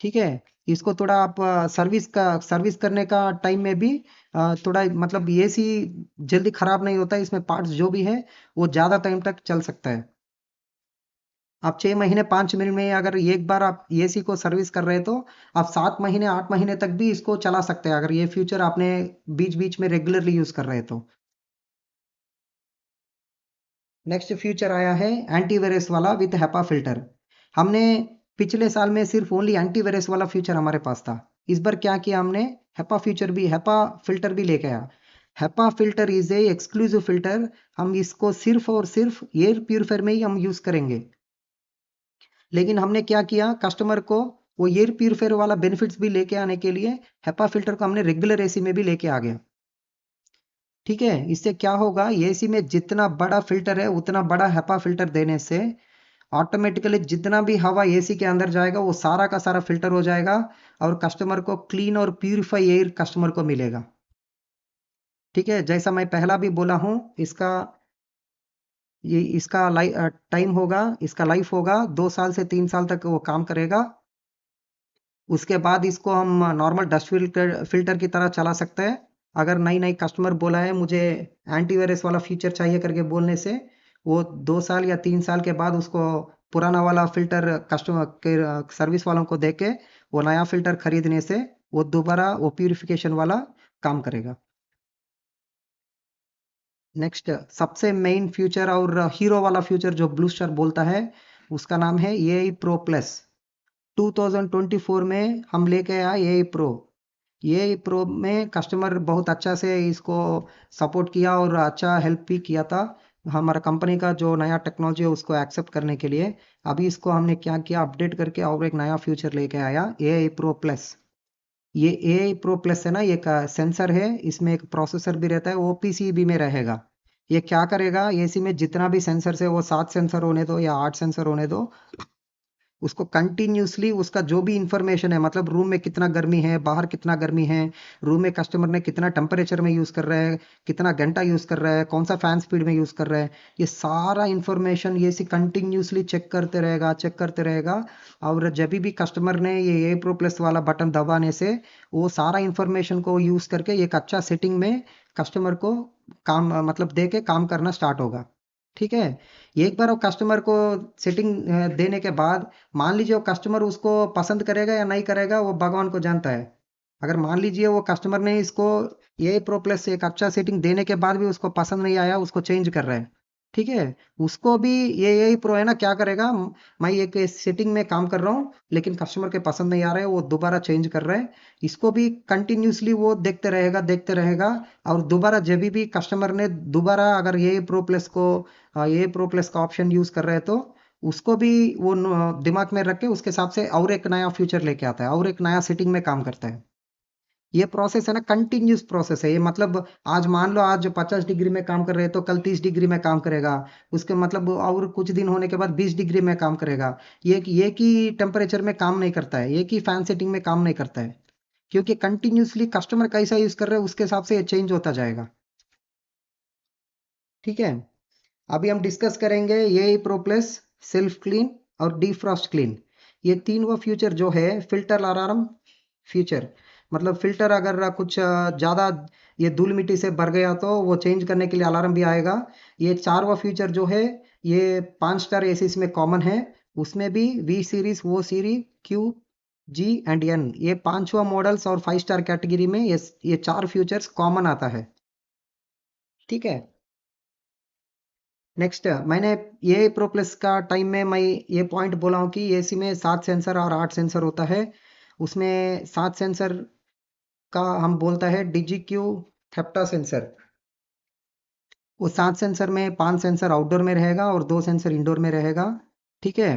ठीक है, इसको थोड़ा आप सर्विस करने का टाइम में भी थोड़ा मतलब एसी जल्दी खराब नहीं होता है, इसमें पार्ट्स जो भी है वो ज्यादा टाइम तक चल सकता है। आप 6 महीने 5 महीने में अगर एक बार आप एसी को सर्विस कर रहे हैं तो आप 7 महीने 8 महीने तक भी इसको चला सकते हैं, अगर ये फ्यूचर आपने बीच बीच में रेगुलरली यूज कर रहे हैं तो। नेक्स्ट फ्यूचर आया है एंटीवायरस वाला विथ हैपा फिल्टर। हमने पिछले साल में सिर्फ ओनली एंटीवायरस वाला फ्यूचर हमारे पास था। इस बार क्या किया हमने, हैपा फिल्टर भी लेके आया। HEPA filter is a exclusive filter. हम इसको सिर्फ और सिर्फ एयर प्यूरिफायर में ही हम यूज करेंगे। लेकिन हमने क्या किया, कस्टमर को वो एयर प्यूरिफायर वाला बेनिफिट्स भी लेके आने के लिए हेपा फिल्टर को हमने रेगुलर एसी में भी लेके आ गया। ठीक है, इससे क्या होगा, एसी में जितना बड़ा फिल्टर है उतना बड़ा हेपा फिल्टर देने से ऑटोमेटिकली जितना भी हवा एसी के अंदर जाएगा वो सारा का सारा फिल्टर हो जाएगा, और कस्टमर को क्लीन और प्यूरिफाई एयर कस्टमर को मिलेगा। ठीक है, जैसा मैं पहला भी बोला हूं, इसका टाइम होगा, इसका लाइफ होगा 2 साल से 3 साल तक वो काम करेगा। उसके बाद इसको हम नॉर्मल डस्ट फिल्टर की तरह चला सकते हैं। अगर नई नई कस्टमर बोला है मुझे एंटीवायरस वाला फीचर चाहिए करके बोलने से, वो 2 साल या 3 साल के बाद उसको पुराना वाला फिल्टर कस्टमर के सर्विस वालों को देके वो नया फिल्टर खरीदने से वो दोबारा वो प्यूरिफिकेशन वाला काम करेगा। नेक्स्ट सबसे मेन फ्यूचर और हीरो वाला फ्यूचर जो ब्लू स्टार बोलता है, उसका नाम है एआई प्रो प्लस। 2024 में हम लेके आए एआई प्रो। एआई प्रो में कस्टमर बहुत अच्छा से इसको सपोर्ट किया और अच्छा हेल्प भी किया था हमारा कंपनी का जो नया टेक्नोलॉजी है उसको एक्सेप्ट करने के लिए। अभी इसको हमने क्या किया, अपडेट करके और एक नया फ्यूचर लेके आया एआई प्रो प्लस। ये एआई प्रो प्लस है ना, ये का सेंसर है, इसमें एक प्रोसेसर भी रहता है, वो पीसीबी में रहेगा। ये क्या करेगा, एसी में जितना भी सेंसर है वो 7 सेंसर होने दो या 8 सेंसर होने दो, उसको कंटिन्यूसली उसका जो भी इंफॉर्मेशन है, मतलब रूम में कितना गर्मी है, बाहर कितना गर्मी है, रूम में कस्टमर ने कितना टेम्परेचर में यूज़ कर रहा है, कितना घंटा यूज़ कर रहा है, कौन सा फैन स्पीड में यूज़ कर रहा है, ये सारा इंफॉर्मेशन ये सी कंटिन्यूसली चेक करते रहेगा। और जब भी कस्टमर ने ये ए प्रो प्लस वाला बटन दबाने से वो सारा इंफॉर्मेशन को यूज़ करके एक अच्छा सेटिंग में कस्टमर को काम मतलब दे के काम करना स्टार्ट होगा। ठीक है। एक बार वो कस्टमर को सेटिंग देने के बाद मान लीजिए वो कस्टमर उसको पसंद करेगा या नहीं करेगा, वो भगवान को जानता है। अगर मान लीजिए वो कस्टमर ने इसको ये प्रो प्लस से एक अच्छा सेटिंग देने के बाद भी उसको पसंद नहीं आया, उसको चेंज कर रहा है। ठीक है। उसको भी ये यही प्रो है ना, क्या करेगा, मैं एक सेटिंग में काम कर रहा हूँ लेकिन कस्टमर के पसंद नहीं आ रहा है, वो दोबारा चेंज कर रहा है। इसको भी कंटिन्यूसली वो देखते रहेगा। और दोबारा जब भी कस्टमर ने दोबारा अगर ये प्रो प्लस को ये प्रो प्लस का ऑप्शन यूज कर रहे हैं तो उसको भी वो दिमाग में रख के उसके हिसाब से और एक नया फीचर लेके आता है और एक नया सेटिंग में काम करता है। ये प्रोसेस है ना, कंटिन्यूस प्रोसेस है ये। मतलब आज मान लो आज 50 डिग्री में काम कर रहे हैं तो कल 30 डिग्री में काम करेगा। उसके मतलब और कुछ दिन होने के बाद 20 डिग्री में काम करेगा। ये की टेम्परेचर में काम नहीं करता है, ये की फैन सेटिंग में काम नहीं करता है। क्योंकि कंटिन्यूसली कस्टमर कैसा यूज कर रहे हैं उसके हिसाब से ये चेंज होता जाएगा। ठीक है। अभी हम डिस्कस करेंगे ये प्रो प्लस सेल्फ क्लीन और डीफ्रॉस्ट क्लीन। ये तीन वो फीचर जो है फिल्टर अलार्म फीचर। मतलब फिल्टर अगर कुछ ज़्यादा ये धूल मिट्टी से भर गया तो वो चेंज करने के लिए अलार्म भी आएगा। ये चारवा फीचर जो है ये 5 स्टार एसीस में कॉमन है। उसमें भी V series, O series, Q, G and N, ये पांचवा मॉडल्स और 5 स्टार कैटेगरी में ये चार फीचर्स कॉमन आता है। ठीक है। नेक्स्ट मैंने ये प्रो प्लस का टाइम में मैं ये पॉइंट बोला हूँ कि एसी में 7 सेंसर और 8 सेंसर होता है। उसमें 7 सेंसर का हम बोलता है DigiQ थेप्टा सेंसर। वो 7 सेंसर में 5 सेंसर आउटडोर में रहेगा और 2 सेंसर इंडोर में रहेगा। ठीक है।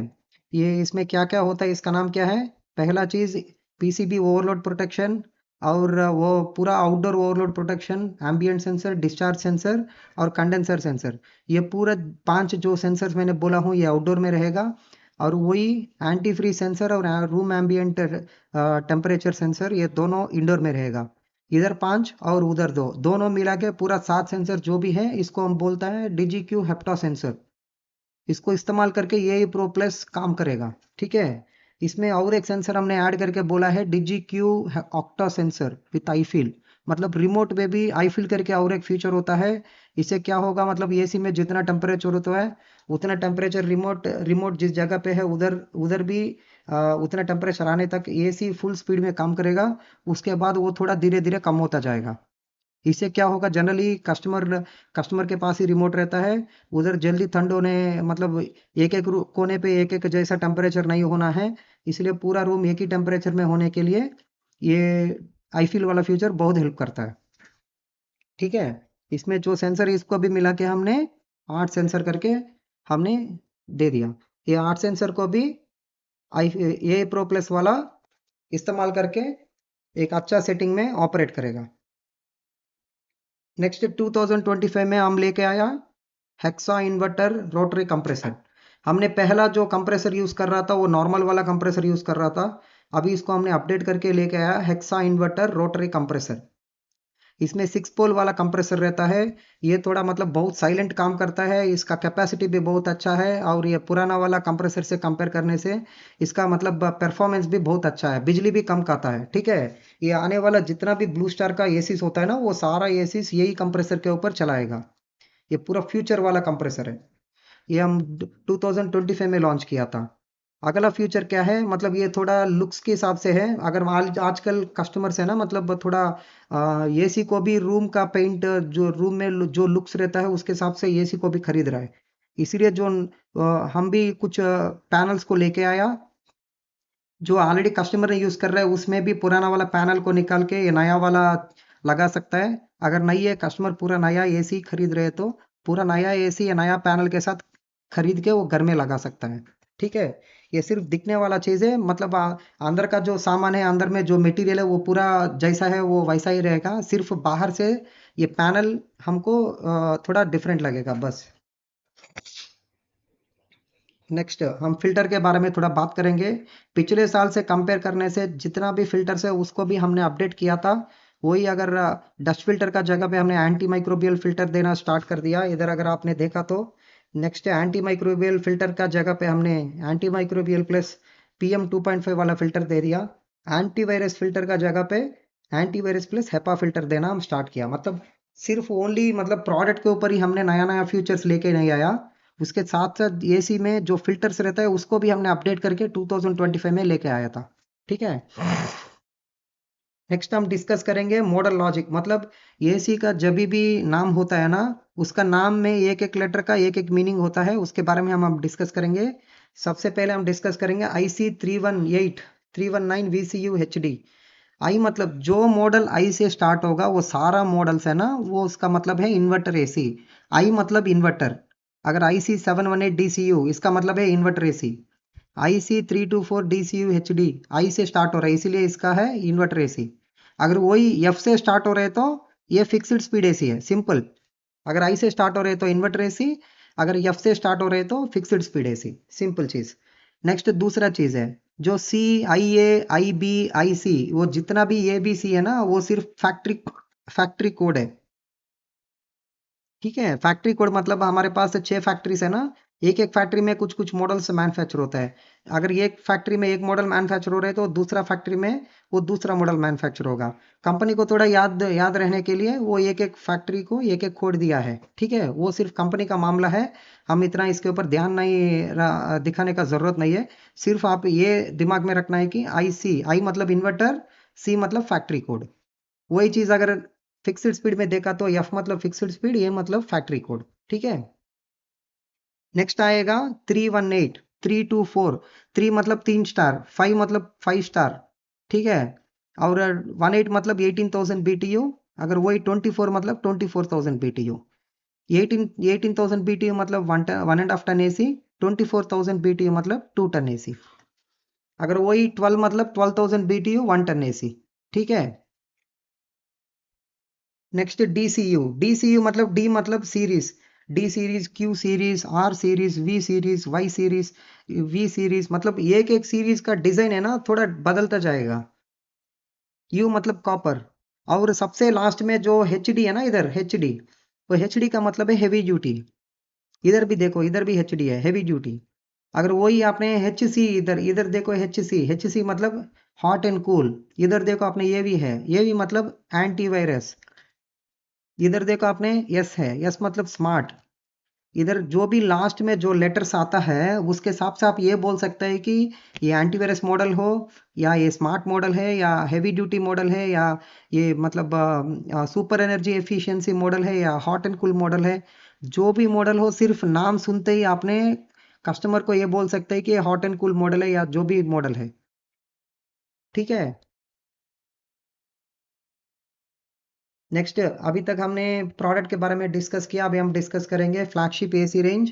ये इसमें क्या क्या होता है, इसका नाम क्या है। पहला चीज PCB ओवरलोड प्रोटेक्शन, और वो पूरा outdoor overload protection, ambient sensor, discharge sensor और कंडेंसर सेंसर। ये पूरा 5 जो सेंसर्स मैंने बोला हूँ ये आउटडोर में रहेगा। और वही एंटी फ्रीज सेंसर और रूम एम्बियंट टेम्परेचर सेंसर ये दोनों इंडोर में रहेगा। इधर 5 और उधर 2, दोनों मिला के पूरा 7 सेंसर जो भी है इसको हम बोलता है DigiQ हेप्टा सेंसर। इसको इस्तेमाल करके ये प्रो प्लस काम करेगा। ठीक है। इसमें और एक सेंसर हमने ऐड करके बोला है DigiQ octa sensor with Eiffel. मतलब रिमोट में भी आईफिल करके और एक फीचर होता है। इससे क्या होगा, मतलब एसी में जितना टेम्परेचर होता है उतना टेम्परेचर रिमोट रिमोट जिस जगह पे है उधर उधर भी उतना टेम्परेचर आने तक एसी फुल स्पीड में काम करेगा। उसके बाद वो थोड़ा धीरे धीरे कम होता जाएगा। इससे क्या होगा, जनरली कस्टमर कस्टमर के पास ही रिमोट रहता है। उधर जल्दी ठंड होने मतलब एक एक कोने पे एक एक जैसा टेम्परेचर नहीं होना है। इसलिए पूरा रूम एक ही टेम्परेचर में होने के लिए ये आईफिल वाला फीचर बहुत हेल्प करता है। ठीक है। इसमें जो सेंसर है इसको भी मिला के हमने 8 सेंसर करके हमने दे दिया। ये 8 सेंसर को भी आई ये प्रो प्लस वाला इस्तेमाल करके एक अच्छा सेटिंग में ऑपरेट करेगा। नेक्स्ट 2025 में हम लेके आया हेक्सा इन्वर्टर रोटरी कंप्रेसर। हमने पहला जो कंप्रेसर यूज कर रहा था वो नॉर्मल वाला कंप्रेसर यूज कर रहा था। अभी इसको हमने अपडेट करके लेके आया हेक्सा इन्वर्टर रोटरी कंप्रेसर। इसमें 6 पोल वाला कंप्रेसर रहता है। ये थोड़ा मतलब बहुत साइलेंट काम करता है, इसका कैपेसिटी भी बहुत अच्छा है और ये पुराना वाला कंप्रेसर से कंपेयर करने से इसका मतलब परफॉर्मेंस भी बहुत अच्छा है, बिजली भी कम खाता है। ठीक है। ये आने वाला जितना भी ब्लू स्टार का एसीस होता है ना वो सारा एसीस यही कंप्रेसर के ऊपर चलाएगा। ये पूरा फ्यूचर वाला कंप्रेसर है। ये हम 2025 में लॉन्च किया था। अगला फ्यूचर क्या है, मतलब ये थोड़ा लुक्स के हिसाब से है। अगर आजकल कस्टमर्स है ना, मतलब थोड़ा एसी को भी रूम का पेंट जो रूम में जो लुक्स रहता है उसके हिसाब से एसी को भी खरीद रहा है। इसीलिए जो हम भी कुछ पैनल्स को लेके आया जो ऑलरेडी कस्टमर ने यूज कर रहा है, उसमें भी पुराना वाला पैनल को निकाल के ये नया वाला लगा सकता है। अगर नहीं है कस्टमर पूरा नया एसी खरीद रहे तो पूरा नया एसी या नया पैनल के साथ खरीद के वो घर में लगा सकता है। ठीक है। ये सिर्फ दिखने वाला चीज है, मतलब अंदर का जो सामान है, अंदर में जो मटेरियल है वो पूरा जैसा है वो वैसा ही रहेगा। सिर्फ बाहर से ये पैनल हमको थोड़ा डिफरेंट लगेगा बस। नेक्स्ट हम फिल्टर के बारे में थोड़ा बात करेंगे। पिछले साल से कंपेयर करने से जितना भी फिल्टर्स है उसको भी हमने अपडेट किया था। वही अगर डस्ट फिल्टर का जगह पे हमने एंटी माइक्रोबियल फिल्टर देना स्टार्ट कर दिया। इधर अगर आपने देखा तो नेक्स्ट एंटी माइक्रोबियल फिल्टर का जगह पे हमने एंटी माइक्रोबियल प्लस PM 2.5 वाला फिल्टर दे दिया। एंटीवायरस फिल्टर का जगह पे एंटीवायरस प्लस हेपा फिल्टर देना हम स्टार्ट किया। मतलब सिर्फ ओनली मतलब प्रोडक्ट के ऊपर ही हमने नया नया फीचर्स लेके नहीं आया, उसके साथ साथ एसी में जो फिल्टर्स रहता है उसको भी हमने अपडेट करके 2025 में लेके आया था। ठीक है। नेक्स्ट हम डिस्कस करेंगे मॉडल लॉजिक। मतलब एसी का जब भी नाम होता है ना, उसका नाम में एक एक लेटर का एक एक मीनिंग होता है, उसके बारे में हम डिस्कस करेंगे। सबसे पहले हम डिस्कस करेंगे IC 318 319 VCU HD। आई मतलब जो मॉडल आई से स्टार्ट होगा वो सारा मॉडल्स है ना, वो उसका मतलब है इन्वर्टर एसी। आई मतलब इन्वर्टर। अगर IC 718 DCU इसका मतलब है inverter AC. IC 324 DCU HD आई से स्टार्ट हो रहा है, इसीलिए इसका है इन्वर्टर एसी। अगर वही एफ से स्टार्ट हो रहे तो ये फिक्स्ड स्पीड एसी है, सिंपल। अगर आई से स्टार्ट हो रहे तो इन्वर्टर एसी, अगर एफ से स्टार्ट हो रहे तो फिक्स्ड स्पीड एसी, सिंपल चीज। नेक्स्ट दूसरा चीज है जो CIA IB IC, वो जितना भी ABC है ना वो सिर्फ फैक्ट्री कोड है। ठीक है। फैक्ट्री कोड मतलब हमारे पास 6 फैक्ट्रीज है ना, एक एक फैक्ट्री में कुछ कुछ मॉडल्स मैन्युफैक्चर होता है। अगर एक फैक्ट्री में एक मॉडल मैन्युफैक्चर हो रहा है तो दूसरा फैक्ट्री में वो दूसरा मॉडल मैन्युफैक्चर होगा। कंपनी को थोड़ा याद याद रहने के लिए वो एक एक फैक्ट्री को एक एक कोड दिया है। ठीक है, वो सिर्फ कंपनी का मामला है, हम इतना इसके ऊपर ध्यान नहीं दिखाने का जरूरत नहीं है। सिर्फ आप ये दिमाग में रखना है कि आई मतलब इन्वर्टर, सी मतलब फैक्ट्री कोड। वही चीज अगर फिक्स्ड स्पीड में देखा तो एफ मतलब फिक्स्ड स्पीड, ये मतलब फैक्ट्री कोड। ठीक है। नेक्स्ट आएगा 318 324। 3 मतलब 3 स्टार, 5 मतलब 5 स्टार। ठीक है। और 18 मतलब 18,000 BTU। अगर वही 24 मतलब 24,000 BTU। 18,000 BTU मतलब 1.5 टन AC। 24,000 BTU मतलब 2 टन AC। अगर वही 12 मतलब 12,000 BTU 1 टन AC। ठीक है। नेक्स्ट DCU मतलब डी मतलब series. D series, Q series, R series, V series, Y series, V series, मतलब एक एक सीरीज का डिजाइन है ना थोड़ा बदलता जाएगा। यू मतलब कॉपर। और सबसे लास्ट में जो HD है ना, इधर HD, वो HD का मतलब है हेवी ड्यूटी। इधर भी देखो, इधर भी HD है, हेवी ड्यूटी। अगर वही आपने HC, इधर इधर देखो HC मतलब हॉट एंड कूल। इधर देखो आपने ये भी है, ये भी मतलब एंटीवायरस। इधर देखो आपने यस है, यस मतलब स्मार्ट। इधर जो भी लास्ट में जो लेटर्स आता है उसके हिसाब से आप ये बोल सकते हैं कि ये एंटीवायरस मॉडल हो, या ये स्मार्ट मॉडल है, या हेवी ड्यूटी मॉडल है, या ये मतलब सुपर एनर्जी एफिशिएंसी मॉडल है, या हॉट एंड कूल मॉडल है। जो भी मॉडल हो, सिर्फ नाम सुनते ही आपने कस्टमर को ये बोल सकते हैं कि ये हॉट एंड कूल मॉडल है या जो भी मॉडल है। ठीक है। नेक्स्ट, अभी तक हमने प्रोडक्ट के बारे में डिस्कस किया, अभी हम डिस्कस करेंगे फ्लैगशिप AC रेंज।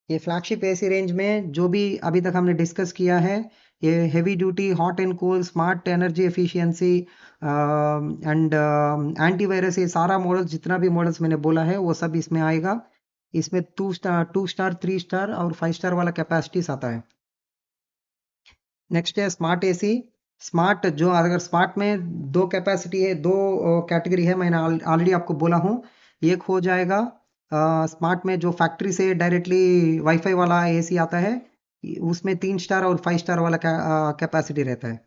ये फ्लैगशिप AC रेंज में जो भी अभी तक हमने डिस्कस किया है, ये heavy duty, hot and cool, smart energy efficiency and antivirus, ये सारा मॉडल जितना भी मॉडल्स मैंने बोला है वो सब इसमें आएगा। इसमें 2 स्टार 3 स्टार और 5 स्टार वाला कैपेसिटीज आता है। नेक्स्ट है स्मार्ट AC। स्मार्ट जो अगर स्मार्ट में दो कैपेसिटी है, दो कैटेगरी है, मैंने ऑलरेडी आपको बोला हूँ। एक हो जाएगा स्मार्ट में जो फैक्ट्री से डायरेक्टली वाईफाई वाला AC आता है, उसमें 3 स्टार और 5 स्टार वाला कैपेसिटी रहता है।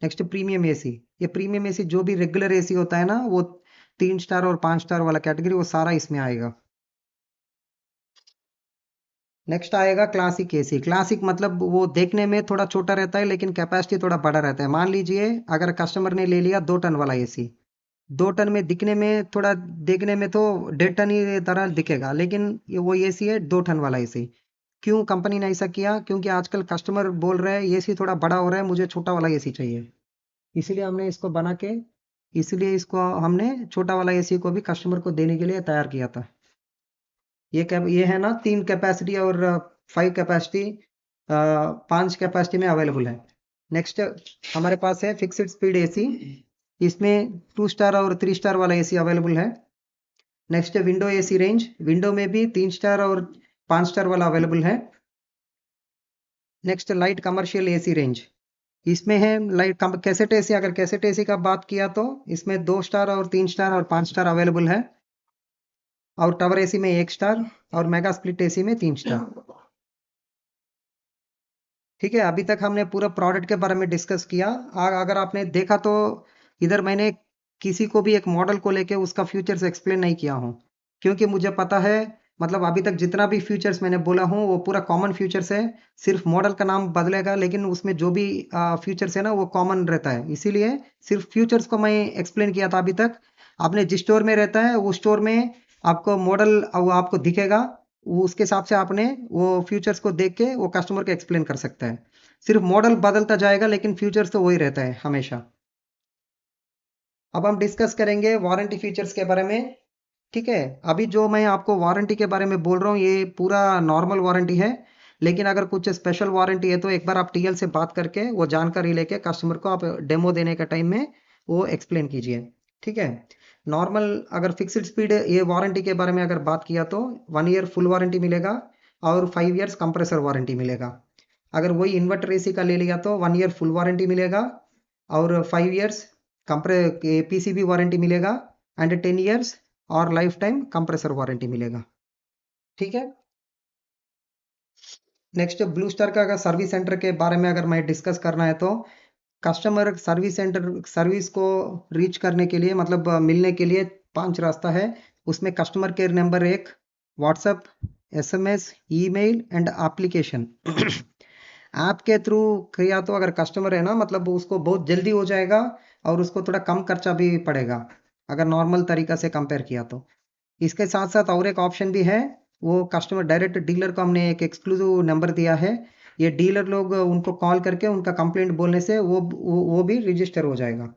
Next premium AC। ये प्रीमियम AC जो भी रेगुलर AC होता है ना, वो 3 स्टार और 5 स्टार वाला कैटेगरी, वो सारा इसमें आएगा। नेक्स्ट आएगा क्लासिक AC। क्लासिक मतलब वो देखने में थोड़ा छोटा रहता है लेकिन कैपेसिटी थोड़ा बड़ा रहता है। मान लीजिए अगर कस्टमर ने ले लिया 2 टन वाला AC, 2 टन में दिखने में थोड़ा, देखने में तो 1.5 टन ही तरह दिखेगा, लेकिन ये वो AC है 2 टन वाला AC। क्यों कंपनी ने ऐसा किया? क्योंकि आजकल कस्टमर बोल रहे हैं AC थोड़ा बड़ा हो रहा है, मुझे छोटा वाला AC चाहिए। इसीलिए हमने इसको बना के, इसलिए इसको हमने छोटा वाला AC को भी कस्टमर को देने के लिए तैयार किया था। ये है ना 3 कैपेसिटी और 5 कैपेसिटी, 5 कैपेसिटी में अवेलेबल है। नेक्स्ट हमारे पास है फिक्स्ड स्पीड AC। इसमें 2 स्टार और 3 स्टार वाला AC अवेलेबल है। नेक्स्ट है विंडो AC रेंज। विंडो में भी 3 स्टार और 5 स्टार वाला अवेलेबल है। Next light commercial AC range, इसमें है लाइट कैसेट एसी। अगर कैसेट एसी का बात किया तो इसमें 2 स्टार और 3 स्टार और 5 स्टार अवेलेबल है, और टावर एसी में 1 स्टार और मेगा स्प्लिट एसी में 3 स्टार। ठीक है, अभी तक हमने पूरा प्रोडक्ट के बारे में डिस्कस किया। अगर आपने देखा तो इधर मैंने किसी को भी एक मॉडल को लेके उसका फीचर्स एक्सप्लेन नहीं किया हूँ, क्योंकि मुझे पता है मतलब अभी तक जितना भी फीचर्स मैंने बोला हूँ वो पूरा कॉमन फीचर्स है। सिर्फ मॉडल का नाम बदलेगा, लेकिन उसमें जो भी फीचर्स है ना वो कॉमन रहता है। इसीलिए सिर्फ फीचर्स को मैं एक्सप्लेन किया था अभी तक। आपने जिस स्टोर में रहता है उस स्टोर में आपको मॉडल वो आपको दिखेगा, वो उसके हिसाब से आपने वो फीचर्स को देख के वो कस्टमर को एक्सप्लेन कर सकता है। सिर्फ मॉडल बदलता जाएगा लेकिन फीचर्स तो वही रहता है हमेशा। अब हम डिस्कस करेंगे वारंटी फीचर्स के बारे में। ठीक है, अभी जो मैं आपको वारंटी के बारे में बोल रहा हूँ ये पूरा नॉर्मल वारंटी है, लेकिन अगर कुछ स्पेशल वारंटी है तो एक बार आप टीएल से बात करके वो जानकारी लेके कस्टमर को आप डेमो देने के टाइम में वो एक्सप्लेन कीजिए। ठीक है, नॉर्मल अगर फिक्स्ड स्पीड ये वारंटी के बारे में अगर बात किया तो 1 ईयर फुल वारंटी मिलेगा और 5 ईयर्स कंप्रेसर वारंटी मिलेगा। अगर वही इन्वर्टर एसी का ले लिया तो 1 ईयर फुल वारंटी मिलेगा और 5 ईयर्स कंप्रे पीसीबी वारंटी मिलेगा एंड 10 ईयर्स और लाइफ टाइम कंप्रेसर वारंटी मिलेगा। ठीक है, नेक्स्ट ब्लू स्टार का अगर सर्विस सेंटर के बारे में अगर मैं डिस्कस करना है तो कस्टमर सर्विस सेंटर सर्विस को रीच करने के लिए मतलब मिलने के लिए 5 रास्ता है। उसमें customer care number 1, WhatsApp, SMS, email and application. App के थ्रू किया तो अगर कस्टमर है ना मतलब उसको बहुत जल्दी हो जाएगा और उसको थोड़ा कम खर्चा भी पड़ेगा अगर नॉर्मल तरीका से कंपेयर किया तो। इसके साथ साथ और एक ऑप्शन भी है, वो कस्टमर डायरेक्ट डीलर को हमने एक एक्सक्लूसिव नंबर दिया है। ये डीलर लोग उनको कॉल करके उनका कंप्लेंट बोलने से वो भी रजिस्टर हो जाएगा।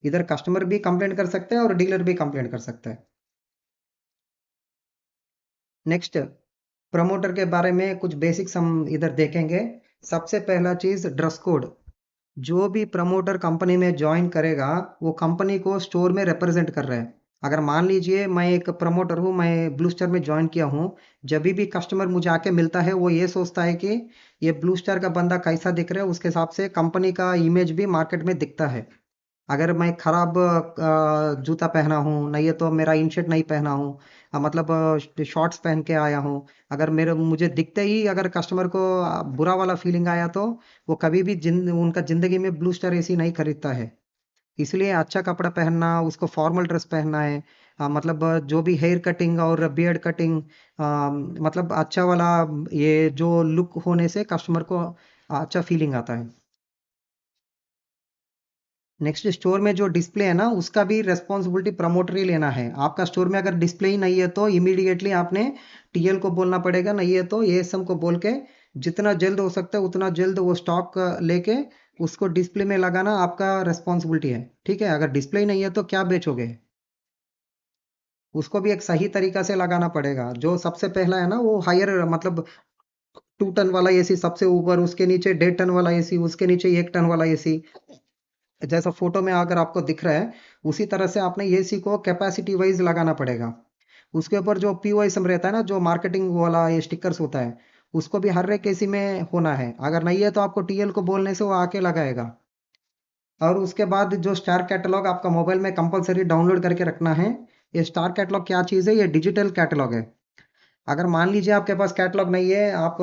इधर कस्टमर भी कंप्लेंट कर सकता है और डीलर भी कंप्लेंट कर सकता है। नेक्स्ट प्रमोटर के बारे में कुछ बेसिक्स हम इधर देखेंगे। सबसे पहला चीज ड्रेस कोड। जो भी प्रमोटर कंपनी में ज्वाइन करेगा वो कंपनी को स्टोर में रिप्रेजेंट कर रहा है। अगर मान लीजिए मैं एक प्रमोटर हूँ, मैं ब्लू स्टार में ज्वाइन किया हूँ, जब भी कस्टमर मुझे आके मिलता है वो ये सोचता है कि ये ब्लू स्टार का बंदा कैसा दिख रहा है, उसके हिसाब से कंपनी का इमेज भी मार्केट में दिखता है। अगर मैं खराब जूता पहना हूँ, नहीं है तो मेरा इन शर्ट नहीं पहना हूँ, मतलब शॉर्ट्स पहन के आया हूँ, अगर मेरे मुझे दिखते ही अगर कस्टमर को बुरा वाला फीलिंग आया तो वो कभी भी उनका जिंदगी में ब्लू स्टार एसी नहीं खरीदता है। इसलिए अच्छा कपड़ा पहनना, उसको फॉर्मल ड्रेस पहनना है। मतलब जो भी हेयर कटिंग और बियर्ड कटिंग, मतलब अच्छा वाला ये जो लुक होने से कस्टमर को अच्छा फीलिंग आता है। नेक्स्ट स्टोर में जो डिस्प्ले है ना उसका भी रेस्पॉन्सिबिलिटी प्रमोटर ही लेना है। आपका स्टोर में अगर डिस्प्ले ही नहीं है तो इमीडिएटली आपने टीएल को बोलना पड़ेगा, नहीं है तो एएसएम को बोल के जितना जल्द हो सकता है उतना जल्द वो स्टॉक लेके उसको डिस्प्ले में लगाना आपका रेस्पॉन्सिबिलिटी है। ठीक है, अगर डिस्प्ले ही नहीं है तो क्या बेचोगे? उसको भी एक सही तरीका से लगाना पड़ेगा। जो सबसे पहला है ना वो हायर मतलब 2 टन वाला एसी सबसे ऊपर, उसके नीचे 1.5 टन वाला एसी, उसके नीचे 1 टन वाला एसी, जैसा फोटो में अगर आपको दिख रहा है उसी तरह से आपने एसी को कैपेसिटी वाइज लगाना पड़ेगा। उसके ऊपर जो पीओएसएम रहता है ना, जो मार्केटिंग वाला ये स्टिकर्स होता है, उसको भी हर एक एसी में होना है। अगर नहीं है तो आपको टीएल को बोलने से वो आके लगाएगा। और उसके बाद जो स्टार कैटलॉग आपका मोबाइल में कंपलसरी डाउनलोड करके रखना है। ये स्टार कैटलॉग क्या चीज़ है? ये डिजिटल कैटलॉग है। अगर मान लीजिए आपके पास कैटलॉग नहीं है, आप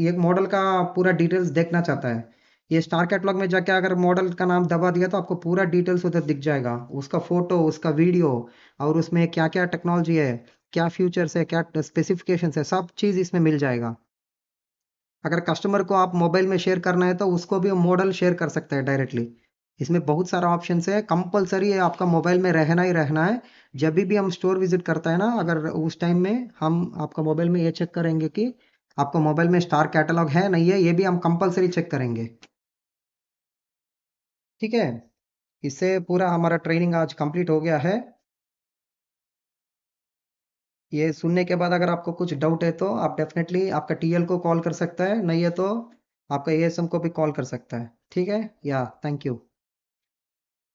एक मॉडल का पूरा डिटेल्स देखना चाहता है, ये स्टार कैटलॉग में जाके अगर मॉडल का नाम दबा दिया तो आपको पूरा डिटेल्स उधर दिख जाएगा, उसका फोटो, उसका वीडियो, और उसमें क्या क्या टेक्नोलॉजी है, क्या फीचर्स है, क्या स्पेसिफिकेशंस है, सब चीज़ इसमें मिल जाएगा। अगर कस्टमर को आप मोबाइल में शेयर करना है तो उसको भी मॉडल शेयर कर सकते हैं डायरेक्टली। इसमें बहुत सारा ऑप्शन है। कंपलसरी है आपका मोबाइल में रहना ही रहना है। जब भी हम स्टोर विजिट करते हैं ना, अगर उस टाइम में हम आपका मोबाइल में ये चेक करेंगे कि आपका मोबाइल में स्टार कैटलॉग है नहीं है, ये भी हम कंपलसरी चेक करेंगे। ठीक है, इससे पूरा हमारा ट्रेनिंग आज कंप्लीट हो गया है। ये सुनने के बाद अगर आपको कुछ डाउट है तो आप डेफिनेटली आपका टीएल को कॉल कर सकता है, नहीं है तो आपका एएसएम को भी कॉल कर सकता है। ठीक है, या थैंक यू।